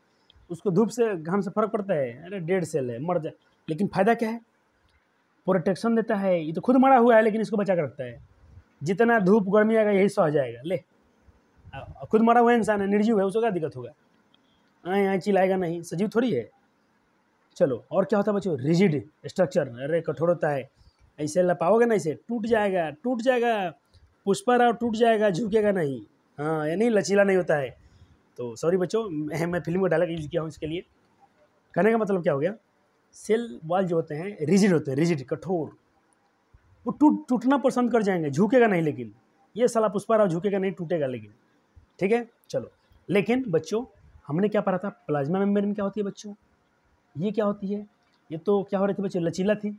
उसको धूप से घाम से फर्क पड़ता है, अरे डेड सेल है, मर जाए, लेकिन फ़ायदा क्या है, प्रोटेक्शन देता है। ये तो खुद मरा हुआ है लेकिन इसको बचा कर रखता है, जितना धूप गर्मी आएगा यही सह जाएगा। ले खुद मरा हुआ इंसान है, निर्जीव है, उसको क्या दिक्कत होगा, आए चिल्लाएगा नहीं, सजीव थोड़ी है। चलो और क्या होता है बच्चों, रिजिड स्ट्रक्चर, अरे कठोर होता है, ऐसे लपाओगे ना इसे टूट जाएगा, पुष्पा राव टूट जाएगा, झुकेगा नहीं। हाँ, यानी लचीला नहीं होता है। तो सॉरी बच्चों, मैं फिल्म का डायलॉग यूज़ किया हूँ इसके लिए। कहने का मतलब क्या हो गया, सेल वॉल जो होते हैं रिजिड होते हैं, रिजिड कठोर, वो टूटना पसंद कर जाएंगे, झुकेगा नहीं। लेकिन ये साला पुष्पा झुकेगा नहीं, टूटेगा लेकिन। ठीक है, चलो। लेकिन बच्चों हमने क्या पढ़ा था, प्लाज्मा मेम्ब्रेन क्या होती है बच्चों, ये क्या होती है, ये तो क्या हो रही थी बच्चों, लचीला थी,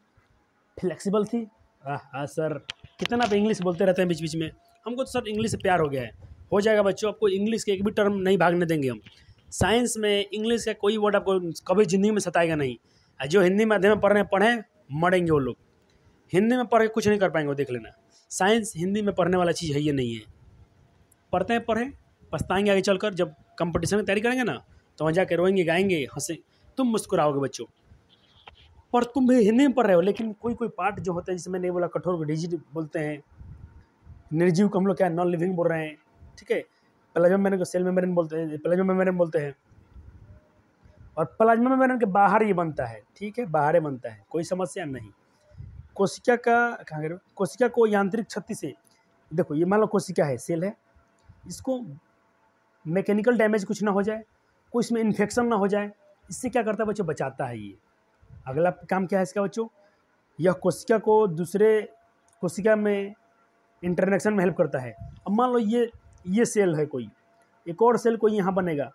फ्लेक्सिबल थी। हाँ सर, कितना आप इंग्लिश बोलते रहते हैं बीच बीच में, हमको तो सर इंग्लिश से प्यार हो गया है। हो जाएगा बच्चों, आपको इंग्लिश के एक भी टर्म नहीं भागने देंगे हम। साइंस में इंग्लिश का कोई वर्ड आपको कभी ज़िंदगी में सताएगा नहीं। जो हिंदी माध्यम में पढ़ रहे हैं पढ़ें, मरेंगे वो लोग। हिंदी में पढ़ के कुछ नहीं कर पाएंगे वो, देख लेना। साइंस हिंदी में पढ़ने वाला चीज़ है ये नहीं है। पढ़ते हैं पढ़ें, पछताएंगे आगे चलकर, जब कंपटीशन की तैयारी करेंगे ना तो वहाँ जाके रोएंगे, गाएंगे, हंसे, तुम मुस्कुराओगे बच्चों। पर तुम भी हिंदी में पढ़ रहे हो, लेकिन कोई कोई पार्ट जो होता है, जिसमें नहीं बोला, कठोर को डिजिट बोलते हैं, निर्जीव को हम लोग क्या नॉन लिविंग बोल रहे हैं। ठीक है, प्लाज्मा मेम्ब्रेन को सेल मेम्ब्रेन बोलते हैं, प्लाज्मा मेम्ब्रेन बोलते हैं। और प्लाज्मा मेम्ब्रेन के बाहर ये बनता है, ठीक है, बाहर बनता है, कोई समस्या नहीं। कोशिका का कहाँ गए, कोशिका को यांत्रिक क्षति से, देखो ये मान लो कोशिका है, सेल है, इसको मैकेनिकल डैमेज कुछ ना हो जाए, कोई इसमें इन्फेक्शन ना हो जाए, इससे क्या करता है बच्चों, बचाता है ये। अगला काम क्या है इसका बच्चों, यह कोशिका को दूसरे कोशिका में इंटरेक्शन में हेल्प करता है। अब मान लो ये सेल है कोई, एक और सेल कोई यहाँ बनेगा,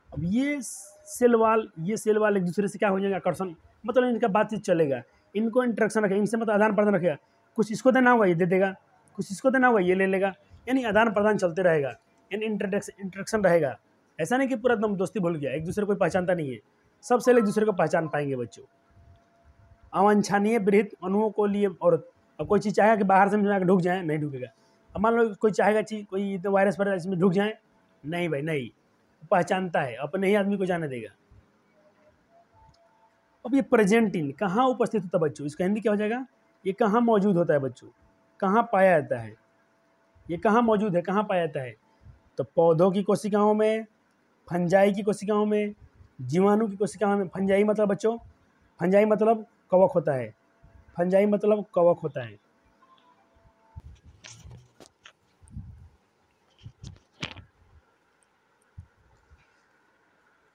अब ये सेल वाल एक दूसरे से क्या हो जाएगा, आकर्षण, मतलब इनका बातचीत चलेगा, इनको इंटरेक्शन रखेगा, इनसे मतलब आदान प्रदान रखेगा। कुछ इसको देना होगा ये दे देगा, कुछ इसको देना होगा ये ले लेगा, यानी आदान प्रदान चलते रहेगा, यानी इंटरेक्शन रहेगा। ऐसा नहीं कि पूरा एकदम दोस्ती भूल गया, एक दूसरे को पहचानता नहीं है, सब सेल एक दूसरे को पहचान पाएंगे बच्चों। अवांछनीय विरहित अणुओं को लिए औरत, अब कोई चीज़ चाहेगा कि बाहर से में ढुक जाए, नहीं ढुकेगा। अब मान लो कोई चाहेगा चीज़, कोई तो वायरस पर इसमें ढुक जाए, नहीं भाई नहीं, पहचानता है, अपने ही आदमी को जाने देगा। अब ये प्रेजेंट इन कहाँ उपस्थित होता है बच्चों, इसका हिंदी क्या हो जाएगा, ये कहाँ मौजूद होता है बच्चों, कहाँ पाया जाता है, ये कहाँ मौजूद है, कहाँ पाया जाता है। तो पौधों की कोशिकाओं में, फंजाई की कोशिकाओं में, जीवाणु की कोशिकाओं में। फंजाई मतलब बच्चों, फंजाई मतलब कवक होता है, फंजाई मतलब कवक होता है।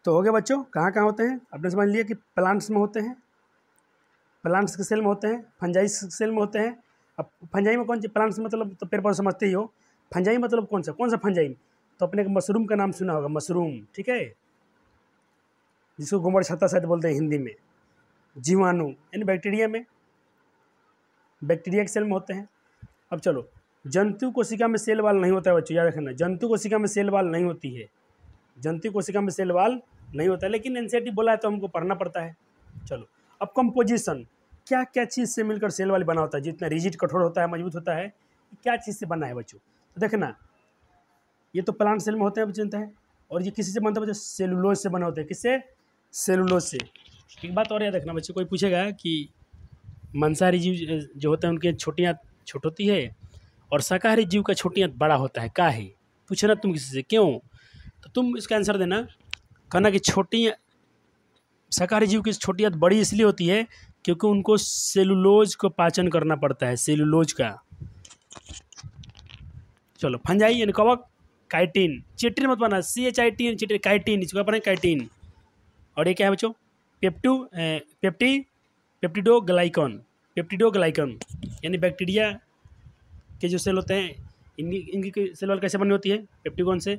तो हो गया बच्चों, कहाँ कहाँ होते हैं आपने समझ लिया कि प्लांट्स में होते हैं, प्लांट्स के सेल में होते हैं, फंजाई सेल में होते हैं। अब फंजाई में कौन सी, प्लांट्स मतलब तो पेड़ पौधे समझते ही हो, फंजाई मतलब कौन सा फंजाई, तो अपने मशरूम का नाम सुना होगा, मशरूम, ठीक है, जिसको गोबर छत्ता शायद बोलते हैं हिंदी में। जीवाणु यानी बैक्टीरिया में, बैक्टीरिया के सेल में होते हैं। अब चलो, जंतु कोशिका में सेल वाल नहीं होता है बच्चों, याद रखना, जंतु कोशिका में सेल वाल नहीं होती है, जंतु कोशिका में सेल वाल नहीं होता है, लेकिन एनसीईआरटी बोला है तो हमको पढ़ना पड़ता है। चलो, अब कंपोजिशन, क्या क्या चीज़ से मिलकर सेल वाल बना होता है, जितना रिजिड कठोर होता है, मजबूत होता है, क्या चीज़ से बना है बच्चों। तो देखना, ये तो प्लांट सेल में होते हैं जानते हैं, और ये किसी से बनता है बच्चों, सेलुलोज से बना होता है, किससे, सेलुलोज से। एक बात और याद रखना बच्चों, कोई पूछेगा कि मांसाहारी जीव जो होते हैं उनके छोटियाँ छोट होती है, और शाकाहारी जीव का छोटियाँ बड़ा होता है, का है, पूछना तुम किसी से क्यों, तो तुम इसका आंसर देना, कहना कि छोटी शाकाहारी जीव की छोटी आंत बड़ी इसलिए होती है क्योंकि उनको सेलुलोज को पाचन करना पड़ता है, सेलुलोज का। चलो, फंजाई यानी कवक, काइटिन, चिट्रिन मत बना, CHITN, चिट्रिन, काइटिन, इसको पढ़ें काइटिन। और ये क्या है बच्चों, पेप्टिडोग्लाइकन, पेप्टिडोग्लाइकन यानी बैक्टीरिया के जो सेल होते हैं, इनकी सेल वाल कैसे बनी होती है, पेप्टिकॉन से।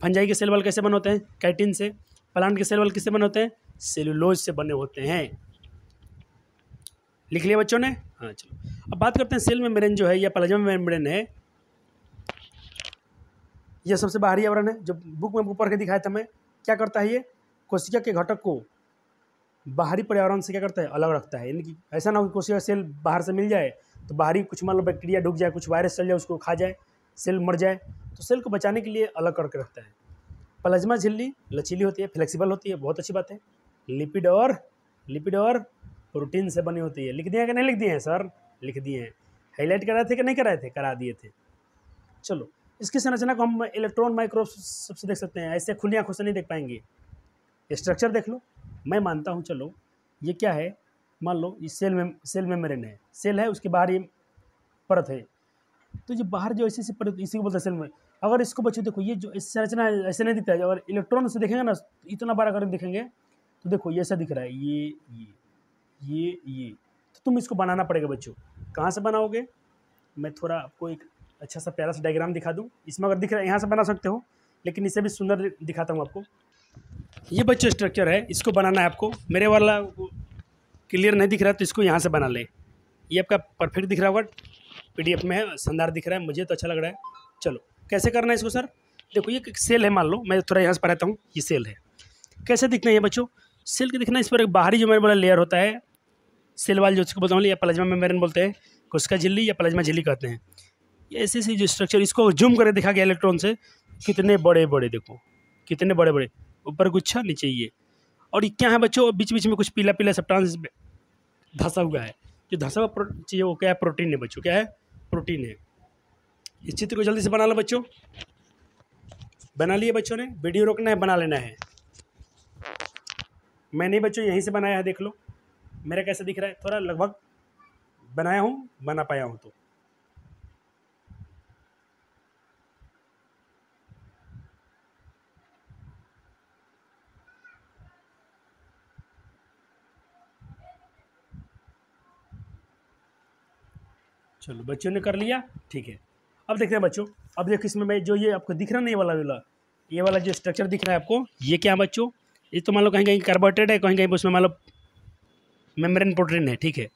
फंजाई के सेल वाल कैसे बने होते हैं, काइटिन से। प्लांट के सेल वाल किससे बने होते हैं, सेलुलोज से बने होते हैं। लिख लिया बच्चों ने, हाँ चलो। अब बात करते हैं सेल मेम्ब्रेन जो है, या प्लाज्मा मेम्ब्रेन है, यह सबसे बाहरी आवरण है, जो बुक में ऊपर के दिखाया था मैं। क्या करता है ये, कोशिका के घटक को बाहरी पर्यावरण से क्या करता है, अलग रखता है, यानी कि ऐसा ना हो कि कोशिका सेल बाहर से मिल जाए तो बाहरी कुछ मान लो बैक्टीरिया ढुक जाए, कुछ वायरस चल जाए, उसको खा जाए, सेल मर जाए, तो सेल को बचाने के लिए अलग करके रखता है। प्लाज्मा झिल्ली लचीली होती है, फ्लेक्सिबल होती है, बहुत अच्छी बात है। लिपिड और प्रोटीन से बनी होती है। लिख दिए कि नहीं लिख दिए हैं सर, लिख दिए हैं। हाईलाइट कराए थे कि नहीं कराए थे, करा दिए थे। चलो, इसकी संरचना को हम इलेक्ट्रॉन माइक्रोस्कोप से देख सकते हैं, ऐसे खुली आंखों से नहीं देख पाएंगे। स्ट्रक्चर देख लो, मैं मानता हूँ, चलो ये क्या है, मान लो ये सेल मेम्ब्रेन है, सेल है, उसके बाहर ये परत है, तो जो बाहर जो ऐसी परत, इसी को बोलते हैं सेल में। अगर इसको बच्चों देखो, ये जो इस संरचना ऐसे नहीं दिखता है, अगर इलेक्ट्रॉन से देखेंगे ना इतना बड़ा अगर दिखेंगे तो देखो ये ऐसा दिख रहा है, ये तो तुम इसको बनाना पड़ेगा बच्चों। कहाँ से बनाओगे, मैं थोड़ा आपको एक अच्छा सा प्यारा सा डायग्राम दिखा दूँ। इसमें अगर दिख रहा है यहाँ से बना सकते हो, लेकिन इससे भी सुंदर दिखाता हूँ आपको। ये बच्चों स्ट्रक्चर है, इसको बनाना है आपको। मेरे वाला क्लियर नहीं दिख रहा है तो इसको यहाँ से बना ले। ये आपका परफेक्ट दिख रहा होगा, PDF में है, शानदार दिख रहा है, मुझे तो अच्छा लग रहा है। चलो कैसे करना है इसको सर, देखो ये सेल है, मान लो मैं थोड़ा यहाँ से पढ़ाता हूँ। ये सेल है, कैसे दिखना है बच्चों, सेल के दिखना है, इस पर एक बाहरी जो मैंने बोला लेयर होता है, सेल वाल जो उसको बोलता हूँ, या प्लाज्मा मेम्ब्रेन बोलते हैं, कोशिका झिल्ली या प्लाज्मा झिल्ली कहते हैं। ये ऐसे ऐसे जो स्ट्रक्चर, इसको जूम करके दिखा गया इलेक्ट्रॉन से, कितने बड़े बड़े, देखो कितने बड़े बड़े, ऊपर गुच्छा नीचे ये। और ये क्या है बच्चों, बीच बीच में कुछ पीला पीला सब्सटेंस धंसा हुआ है। जो धंसा हुआ चीज़ वो क्या है, प्रोटीन है बच्चों, क्या है, प्रोटीन है। इस चित्र को जल्दी से बना लो बच्चों। बना लिए बच्चों ने, वीडियो रोकना है, बना लेना है। मैंने बच्चों यहीं से बनाया है, देख लो मेरा कैसा दिख रहा है, थोड़ा लगभग बनाया हूँ, बना पाया हूँ तो। चलो बच्चों ने कर लिया, ठीक है। अब देखते हैं बच्चों, अब देखो इसमें मैं जो ये आपको दिख रहा नहीं, ये वाला जो स्ट्रक्चर दिख रहा है आपको, ये क्या है बच्चों, ये तो मान लो कहीं कहीं कार्बोहाइड्रेट है, कहीं कहीं उसमें मान लो मेम्ब्रेन प्रोटीन है, ठीक है।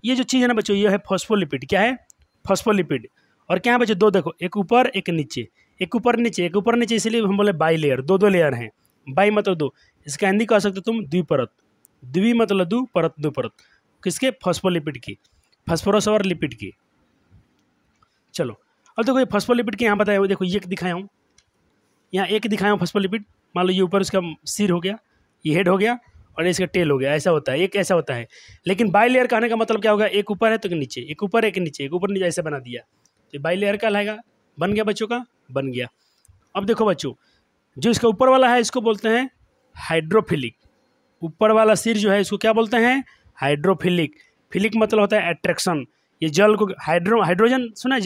ये जो चीज़ है ना बच्चों, ये है फॉस्फोलिपिड। क्या है, फॉस्फोलिपिड। और क्या है बच्चों, दो देखो, एक ऊपर एक नीचे, एक ऊपर नीचे, एक ऊपर नीचे, इसलिए हम बोले बाई लेयर, दो लेयर हैं। बाई मतलब दो, इसका हिंदी कह सकते हो तुम द्विपरत। द्वि मतलब दो, परत दो परत, किसके, फॉस्फोलिपिड की, फास्फोरस और लिपिड की। चलो अब देखो ये फॉस्फोलिपिड के यहाँ बताया हुआ, देखो ये दिखाया हूँ, यहाँ एक दिखाया हूँ फॉस्फोलिपिड। मान लो ये ऊपर उसका सिर हो गया, ये हेड हो गया, और इसका टेल हो गया, ऐसा होता है, एक ऐसा होता है। लेकिन बाई लेयर कहने का मतलब क्या होगा, एक ऊपर है तो एक नीचे, एक ऊपर एक नीचे, एक ऊपर नीचे, ऐसे बना दिया तो बाई लेयर का लाएगा। बन गया बच्चों का, बन गया। अब देखो बच्चों, जो इसका ऊपर वाला है इसको बोलते हैं हाइड्रोफिलिक। ऊपर वाला सिर जो है इसको क्या बोलते हैं, हाइड्रोफिलिक। फिलिक मतलब होता है अट्रैक्शन, ये जल को, हाइड्रोजन सुना है,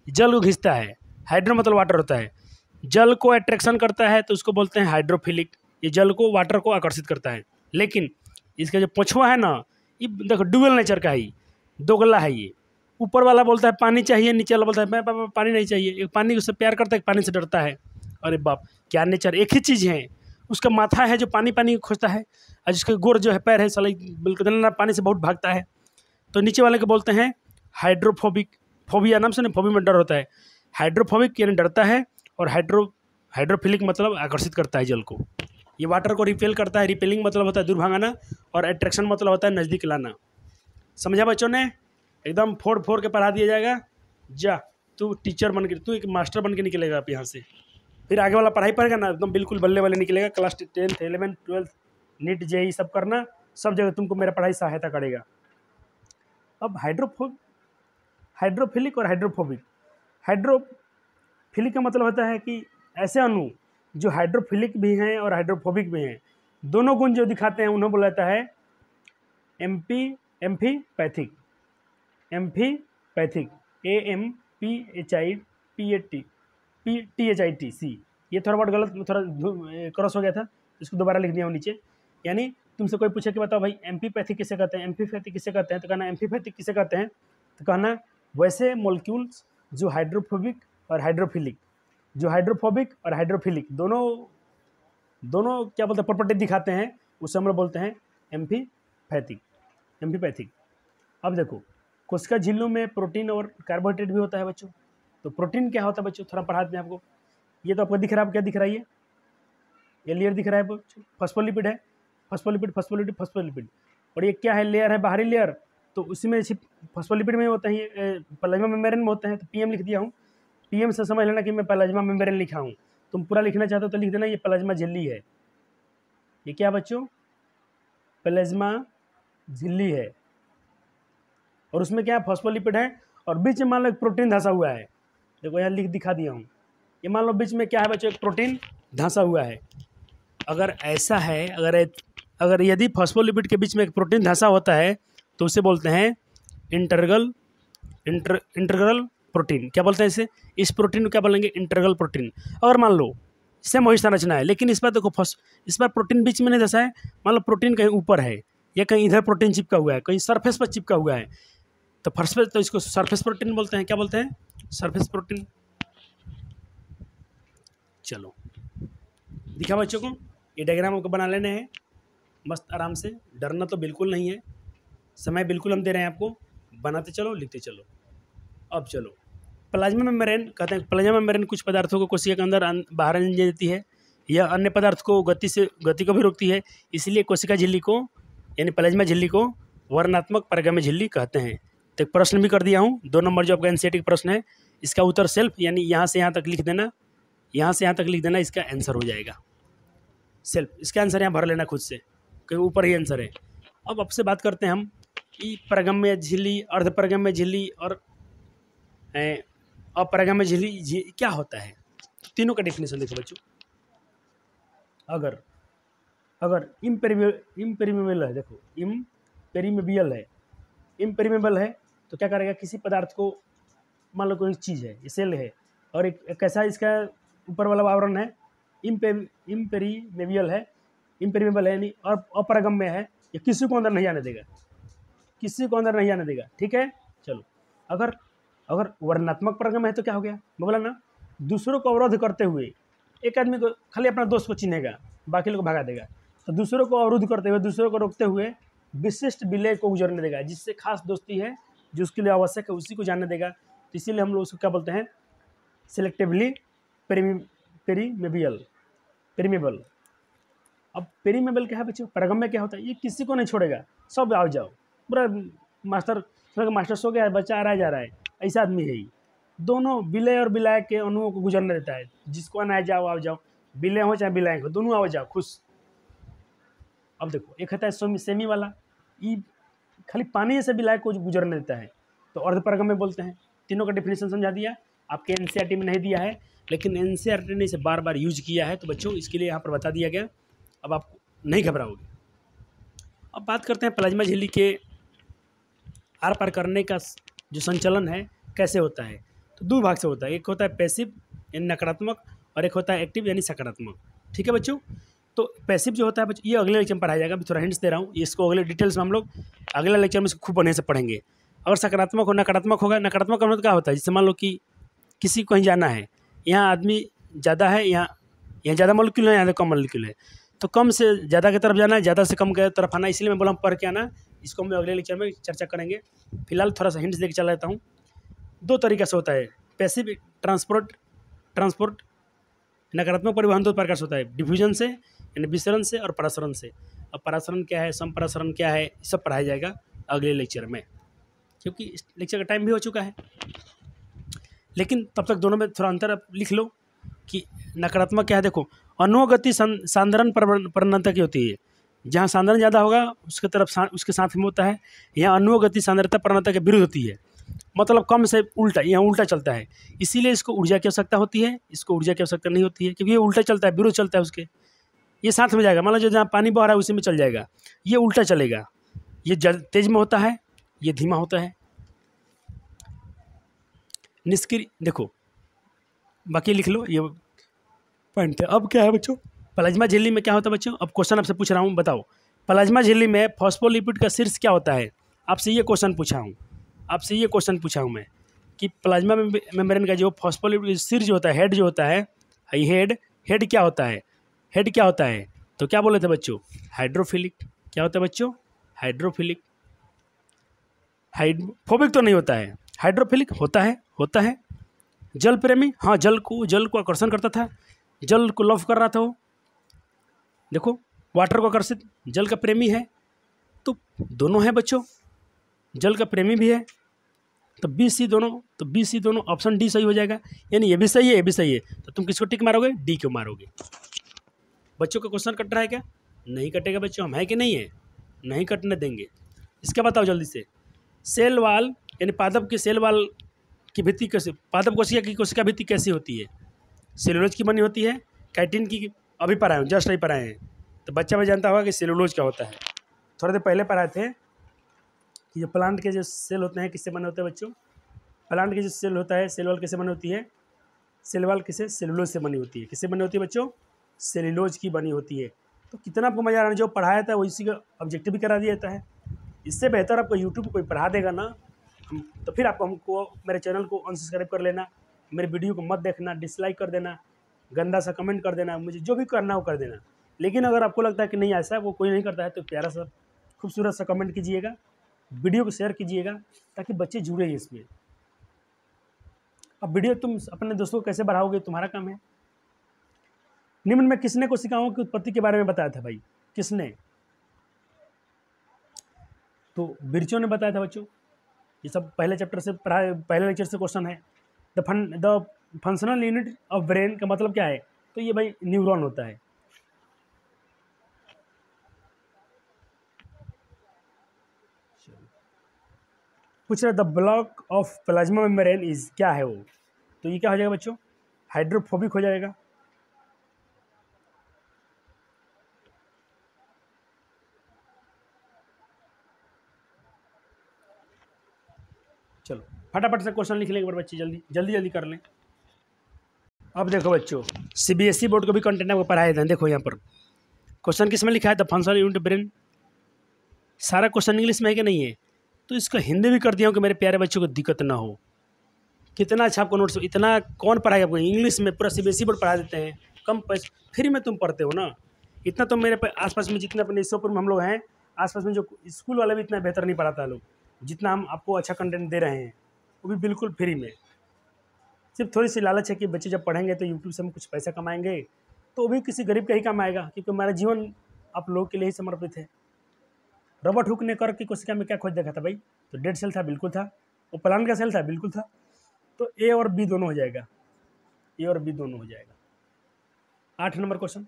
जल को खींचता है। हाइड्रो मतलब वाटर होता है, जल को अट्रैक्शन करता है तो उसको बोलते हैं हाइड्रोफिलिक। ये जल को, वाटर को आकर्षित करता है। लेकिन इसका जो पुछवा है ना, ये देखो डुअल नेचर का ही, दोगला है ये। ऊपर वाला बोलता है पानी चाहिए, नीचे वाला बोलता है मैं पानी नहीं चाहिए। एक पानी से प्यार करता है, एक पानी से डरता है। अरे बाप, क्या नेचर, एक ही चीज़ है। उसका माथा है जो पानी पानी खोजता है, और जिसका गोर जो है, पैर है साला बिल्कुल पानी से बहुत भागता है। तो नीचे वाले को बोलते हैं हाइड्रोफोबिक। फोबिया नाम से नहीं, फोबिया में डर होता है। हाइड्रोफोबिक यानी डरता है, और हाइड्रोफिलिक मतलब आकर्षित करता है जल को। ये वाटर को रिपेल करता है। रिपेलिंग मतलब होता है दूर भागाना, और अट्रैक्शन मतलब होता है नज़दीक लाना। समझा बच्चों ने, एकदम फोड़ के पढ़ा दिया जाएगा। जा तू टीचर बन के, तू एक मास्टर बन के निकलेगा आप यहाँ से। फिर आगे वाला पढ़ाई पढ़ेगा ना, एकदम बिल्कुल बल्ले वाले निकलेगा। Class 10th 11th 12th NEET JEE सब करना, सब जगह तुमको मेरा पढ़ाई सहायता करेगा। अब हाइड्रोफिलिक और हाइड्रोफोबिक। हाइड्रोफिलिक का मतलब होता है कि ऐसे अणु जो हाइड्रोफिलिक भी हैं और हाइड्रोफोबिक भी हैं, दोनों गुण जो दिखाते हैं उन्हें बोला जाता है एम्फीपैथिक। AMPHIPATTHIC। ये थोड़ा बहुत गलत, थोड़ा क्रॉस हो गया था, इसको दोबारा लिख दिया हूँ नीचे। यानी तुमसे कोई पूछे कि बताओ भाई एम्फीपैथिक किसे कहते हैं, एम्फीपैथिक किसे कहते हैं, तो कहना एम्फीपैथिक किसे कहते हैं, तो कहना वैसे मॉलिक्यूल्स जो हाइड्रोफोबिक और हाइड्रोफिलिक, दोनों क्या बोलते हैं, प्रॉपर्टी दिखाते हैं, उसे हम लोग बोलते हैं एम्फीपैथिक। अब देखो, कोशिका झिल्लियों में प्रोटीन और कार्बोहाइड्रेट भी होता है बच्चों। तो प्रोटीन क्या होता है बच्चों, थोड़ा पढ़ा दें आपको। ये तो आपको दिख रहा है, क्या दिख रहा है, ये लेयर दिख रहा है बच्चों, फॉस्फोलिपिड है। फॉस्फोलिपिड। और ये क्या है, लेयर है, बाहरी लेयर। तो उसमें सिर्फ फॉस्फोलिपिड में होता है, प्लाज्मा मेम्ब्रेन में होते हैं। तो PM लिख दिया हूँ। PM से समझ लेना कि मैं प्लाज्मा मेम्ब्रेन लिखा हूँ। तुम पूरा लिखना चाहते हो तो लिख देना ये प्लाज्मा झिल्ली है। ये क्या बच्चों, प्लाज्मा झिल्ली है। और उसमें क्या है, फॉस्फोलिपिड है, और बीच में मान लो एक प्रोटीन धंसा हुआ है। देखो यहाँ दिखा दिया हूँ। ये मान लो बीच में क्या है बच्चों, एक प्रोटीन धंसा हुआ है। अगर ऐसा है, अगर यदि फॉस्फोलिपिड के बीच में एक प्रोटीन धंसा होता है तो उसे बोलते हैं इंटरग्रल प्रोटीन, क्या बोलते हैं इसे, इस प्रोटीन को क्या बोलेंगे, इंटीग्रल प्रोटीन। अगर मान लो सेम वही संरचना है, लेकिन इस बार देखो फर्स्ट, इस बार प्रोटीन बीच में नहीं दशा है, मान लो प्रोटीन कहीं ऊपर है या कहीं इधर प्रोटीन चिपका हुआ है, कहीं सरफेस पर चिपका हुआ है, तो फर्स्ट पे तो इसको सरफेस प्रोटीन बोलते हैं, क्या बोलते हैं, सरफेस प्रोटीन। चलो दिखा बच्चों को, ये डायग्राम आपको बना लेने हैं मस्त आराम से, डरना तो बिल्कुल नहीं है, समय बिल्कुल हम दे रहे हैं आपको, बनाते चलो लिखते चलो। अब चलो प्लाज्मा मेम्ब्रेन कहते हैं, प्लाज्मा मेम्ब्रेन कुछ पदार्थों को कोशिका के अंदर बाहर नहीं देती है, यह अन्य पदार्थ को गति को भी रोकती है, इसलिए कोशिका झिल्ली को यानी प्लाज्मा झिल्ली को वर्णात्मक पारगम्य झिल्ली कहते हैं। तो एक प्रश्न भी कर दिया हूँ, 2 नंबर जो आपका एनसीईआरटी प्रश्न है, इसका उत्तर सेल्फ यानी यहाँ से यहाँ तक लिख देना, यहाँ से यहाँ तक लिख देना, इसका आंसर हो जाएगा सेल्फ, इसका आंसर यहाँ भर लेना खुद से, क्योंकि ऊपर ही आंसर है। अब आपसे बात करते हैं हम कि पारगम्य झिल्ली, अर्धपारगम्य झिल्ली और अपरागम्य झिल्ली क्या होता है, तीनों का डेफिनेशन देखो बच्चों। अगर इम्पेरिमेबल है, देखो इम्पेरिमेबल है, इम्पेरिमेबल है तो क्या करेगा, किसी पदार्थ को मान लो कोई चीज़ है, ये सेल है, और एक कैसा इसका ऊपर वाला आवरण है, इम्पेरिमेबल है, यानी और अपरागम्य है, ये किसी को अंदर नहीं आने देगा, किसी को अंदर नहीं आने देगा, ठीक है। चलो अगर वर्णात्मक पारगम्य है तो क्या हो गया, मैं बोला ना, दूसरों को अवरोध करते हुए, एक आदमी को खाली अपना दोस्त को चिन्हेगा, बाकी लोग भगा देगा, तो दूसरों को अवरोध करते हुए, दूसरों को रोकते हुए विशिष्ट विलय को गुजरने देगा, जिससे खास दोस्ती है, जो उसके लिए आवश्यक है उसी को जानने देगा, तो इसीलिए हम लोग उसको क्या बोलते हैं, सिलेक्टिवली पेरिमेबल। अब पेरिमेबल क्या है बच्चों, पारगम्य क्या होता है, ये किसी को नहीं छोड़ेगा, सब आओ जाओ, पूरा मास्टर सो गया है, बच्चा आ रहा है जा रहा है, ऐसा आदमी है ही, दोनों विलय और विलायक के अणुओं को गुजरने देता है, जिसको आना है जाओ आओ जाओ, विलय हो चाहे विलायक हो, दोनों आओ जाओ खुश। अब देखो एक होता है सेमी वाला, ये खाली पानी से विलायक को गुजरने देता है, तो अर्धपारगम्य बोलते हैं। तीनों का डेफिनेशन समझा दिया, आपके एनसीईआरटी में नहीं दिया है, लेकिन एनसीईआरटी ने इसे बार बार यूज किया है, तो बच्चों इसके लिए यहाँ पर बता दिया गया, अब आप नहीं घबराओगे। अब बात करते हैं प्लाज्मा झिल्ली के आर पार करने का जो संचलन है कैसे होता है, तो 2 भाग से होता है, एक होता है पैसिव यानी नकारात्मक, और एक होता है एक्टिव यानी सकारात्मक, ठीक है बच्चों। तो पैसिव जो होता है बच्चों, ये अगले लेक्चर में पढ़ाया जाएगा, अभी थोड़ा हिंट्स दे रहा हूँ, इसको अगले डिटेल्स में हम लोग अगले लेक्चर में इसको खूब बढ़िया से पढ़ेंगे। अगर सकारात्मक हो, नकारात्मक होगा, नकारात्मक का मतलब क्या होता है, जैसे मान लो कि किसी को कहीं जाना है, यहाँ आदमी ज़्यादा है, यहाँ ज़्यादा मॉलिक्यूल है, यहाँ कम मॉलिक्यूल है, तो कम से ज़्यादा की तरफ जाना है, ज़्यादा से कम की तरफ आना, इसलिए मैं बोला पढ़ के आना, इसको हम अगले लेक्चर में चर्चा करेंगे। फिलहाल थोड़ा सा हिंट्स देकर चला लेता हूँ। 2 तरीक़े से होता है पैसिव ट्रांसपोर्ट, नकारात्मक परिवहन 2 प्रकार से होता है, डिफ्यूजन से यानी विसरण से, और परासरण से। अब परासरण क्या है, संपरासरण क्या है, सब पढ़ाया जाएगा अगले लेक्चर में, क्योंकि इस लेक्चर का टाइम भी हो चुका है। लेकिन तब तक दोनों में थोड़ा अंतर आप लिख लो कि नकारात्मक क्या है। देखो अणुओं गति सांद्रण प्रवणता की होती है, जहाँ सांद्रण ज़्यादा होगा उसके तरफ उसके साथ में होता है, यहाँ अणुओं गति सांद्रता प्रवणता के विरुद्ध होती है, मतलब कम से उल्टा, यहाँ उल्टा चलता है, इसीलिए इसको ऊर्जा की आवश्यकता होती है, इसको ऊर्जा की आवश्यकता नहीं होती है, क्योंकि ये उल्टा चलता है, विरुद्ध चलता है उसके, ये साथ में जाएगा, मान लो जो जहाँ पानी बह रहा है उसी में चल जाएगा, ये उल्टा चलेगा, ये तेज में होता है, ये धीमा होता है। निष्क्रिय, देखो बाकी लिख लो, ये पॉइंट थे। अब क्या है बच्चों, प्लाज्मा झिल्ली में क्या होता है बच्चों, अब क्वेश्चन आपसे पूछ रहा हूँ, बताओ प्लाज्मा झिल्ली में फॉस्फोलिपिड का शीर्ष क्या होता है, आपसे ये क्वेश्चन पूछा हूँ, मैं कि प्लाज्मा मेम्ब्रेन का जो फॉस्फोलिपिड शीर्ष जो होता है, हेड जो होता है, हेड क्या होता है, तो क्या बोले थे बच्चों, हाइड्रोफिलिक। क्या होता है बच्चों, हाइड्रोफिलिक। हाइड्रोफोबिक तो नहीं होता है, हाइड्रोफिलिक होता है। जल प्रेमी, हाँ जल को आकर्षण करता था, जल को लव कर रहा था वो, देखो वाटर को आकर्षित, जल का प्रेमी है, तो दोनों है बच्चों, जल का प्रेमी भी है, तो बी सी दोनों ऑप्शन डी सही हो जाएगा, यानी ये भी सही है, ये भी सही है, तो तुम किसको टिक मारोगे, डी क्यों मारोगे। बच्चों का क्वेश्चन कट रहा है क्या, नहीं कटेगा बच्चों, हम है कि नहीं है, नहीं कटने देंगे। इसका बताओ जल्दी से, सेल वाल यानी पादप की सेल वाल की भित्ति कैसे, पादप कोशिका की कोशिका भित्ति कैसी होती है, सेलुलोज की बनी होती है, काइटिन की, अभी पढ़ाए हैं, जस्ट नहीं पढ़ाए हैं, तो बच्चा भी जानता होगा कि सेलुलोज क्या होता है। थोड़ी देर पहले पढ़ाए थे कि जो प्लांट के जो सेल होते हैं किससे बने होते हैं बच्चों, प्लांट की जो सेल होता है, सेल वॉल किससे बनी होती है? सेल वॉल किससे? सेलुलोज से बनी होती है। किससे बनी होती है बच्चों? सेलुलोज की बनी होती है। तो कितना आपको मजा आ रहा है, जो पढ़ाया था वही का ऑब्जेक्टिव भी करा दिया जाता है। इससे बेहतर आपको यूट्यूब पर कोई पढ़ा देगा ना, तो फिर आपको हमको मेरे चैनल को अनसब्सक्राइब कर लेना, मेरे वीडियो को मत देखना, डिसलाइक कर देना, गंदा सा कमेंट कर देना, मुझे जो भी करना हो कर देना। लेकिन अगर आपको लगता है कि नहीं ऐसा वो कोई नहीं करता है, तो प्यारा सा खूबसूरत सा कमेंट कीजिएगा, वीडियो को शेयर कीजिएगा, ताकि बच्चे जुड़े इसमें। अब वीडियो तुम अपने दोस्तों को कैसे बढ़ाओगे, तुम्हारा काम है। निम्न में किसने कोशिकाओं की उत्पत्ति के बारे में बताया था भाई? किसने? तो बिरचो ने बताया था बच्चों। ये सब पहले चैप्टर से पढ़ा, पहले लेक्चर से क्वेश्चन है। The functional unit of brain का मतलब क्या है? तो ये भाई न्यूरॉन होता है। पूछ रहा the block of plasma membrane is, क्या है वो? तो ये क्या हो जाएगा बच्चों? हाइड्रोफोबिक हो जाएगा। चलो फटाफट से क्वेश्चन लिख लेंगे पर बच्चे, जल्दी जल्दी जल्दी कर लें। अब देखो बच्चों, सीबीएसई बोर्ड को भी कंटेंट आपको पढ़ाए थे। देखो यहाँ पर क्वेश्चन किस में लिखा है? The functional unit brain. सारा क्वेश्चन इंग्लिश में है कि नहीं है? तो इसको हिंदी भी कर दिया हूँ कि मेरे प्यारे बच्चों को दिक्कत ना हो। कितना अच्छा आपको नोट्स, इतना कौन पढ़ाएगा आपको? इंग्लिश में पूरा सीबीएसई बोर्ड पढ़ा देते हैं, कम पैसे फ्री में तुम पढ़ते हो ना। इतना तो मेरे आसपास में जितने अपने ईश्वरपुर में हम लोग हैं, आसपास में जो स्कूल वाले भी इतना बेहतर नहीं पढ़ाता लोग, जितना हम आपको अच्छा कंटेंट दे रहे हैं, वो भी बिल्कुल फ्री में। सिर्फ थोड़ी सी लालच है कि बच्चे जब पढ़ेंगे तो यूट्यूब से हम कुछ पैसा कमाएंगे, तो वो भी किसी गरीब का ही काम आएगा, क्योंकि हमारा जीवन आप लोगों के लिए ही समर्पित है। रॉबर्ट हुक ने कर की कोशिका में क्या खोज देखा था भाई? तो डेड सेल था, बिल्कुल था। वो प्लांट का सेल था, बिल्कुल था। तो ए और बी दोनों हो जाएगा, ए और बी दोनों हो जाएगा। 8 number question,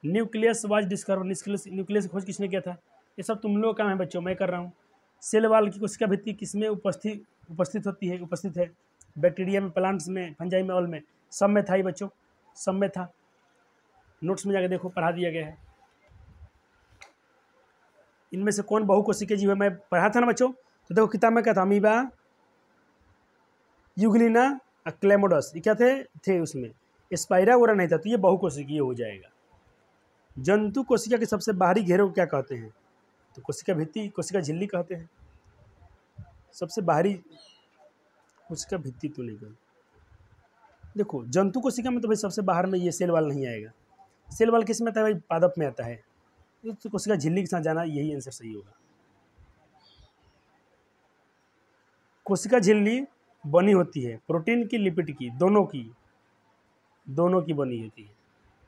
nucleus was discover, nucleus खोज किसने किया था? ये सब तुम लोग का है बच्चों, मैं कर रहा हूँ। सेल वॉल की कोशिका भित्ति किसमें उपस्थित होती है? उपस्थित है बैक्टीरिया में, प्लांट्स में, फंजाई में, ऑल में, सब में था ही बच्चों, सब में था। नोट्स में जाके देखो, पढ़ा दिया गया है। इनमें से कौन बहुकोशिकीय जीव है? मैं पढ़ा था ना बच्चों। तो देखो किताब में क्या था? अमीबा, यूग्लिना, क्लेमोडस, ये क्या थे उसमें? स्पाइरागोरा नहीं था, तो ये बहुकोशिकीय हो जाएगा। जंतु कोशिका के सबसे बाहरी घेरे को क्या कहते हैं? तो कोशिका भित्ति, कोशिका झिल्ली कहते हैं। सबसे बाहरी कोशिका भित्ति तो नहीं कहते। देखो जंतु कोशिका में तो भाई सबसे बाहर में ये सेल वाल नहीं आएगा। सेल वाल किस में आता है भाई? पादप में आता है। तो कोशिका झिल्ली के साथ जाना, यही आंसर सही होगा। कोशिका झिल्ली बनी होती है प्रोटीन की, लिपिड की, दोनों की बनी होती है।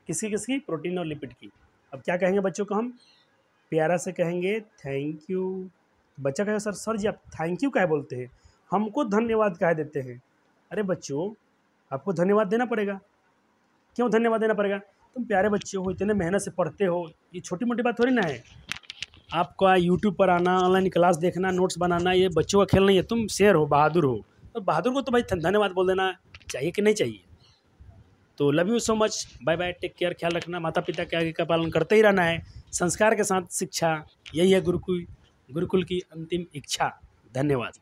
किसकी? प्रोटीन और लिपिड की। अब क्या कहेंगे बच्चों को? हम प्यारा से कहेंगे थैंक यू। बच्चा कहेगा सर जी आप थैंक यू काहे बोलते हैं, हमको धन्यवाद काहे देते हैं? अरे बच्चों आपको धन्यवाद देना पड़ेगा। क्यों धन्यवाद देना पड़ेगा? तुम प्यारे बच्चे हो, इतने मेहनत से पढ़ते हो, ये छोटी मोटी बात थोड़ी ना है। आपका यूट्यूब पर आना, ऑनलाइन क्लास देखना, नोट्स बनाना, ये बच्चों का खेल नहीं है। तुम शेर हो, बहादुर हो, और बहादुर को तो भाई धन्यवाद बोल देना चाहिए कि नहीं चाहिए? तो love you so much, bye bye, take care, ख्याल रखना। माता पिता के आगे का पालन करते ही रहना है। संस्कार के साथ शिक्षा, यही है गुरुकुल की अंतिम इच्छा। धन्यवाद।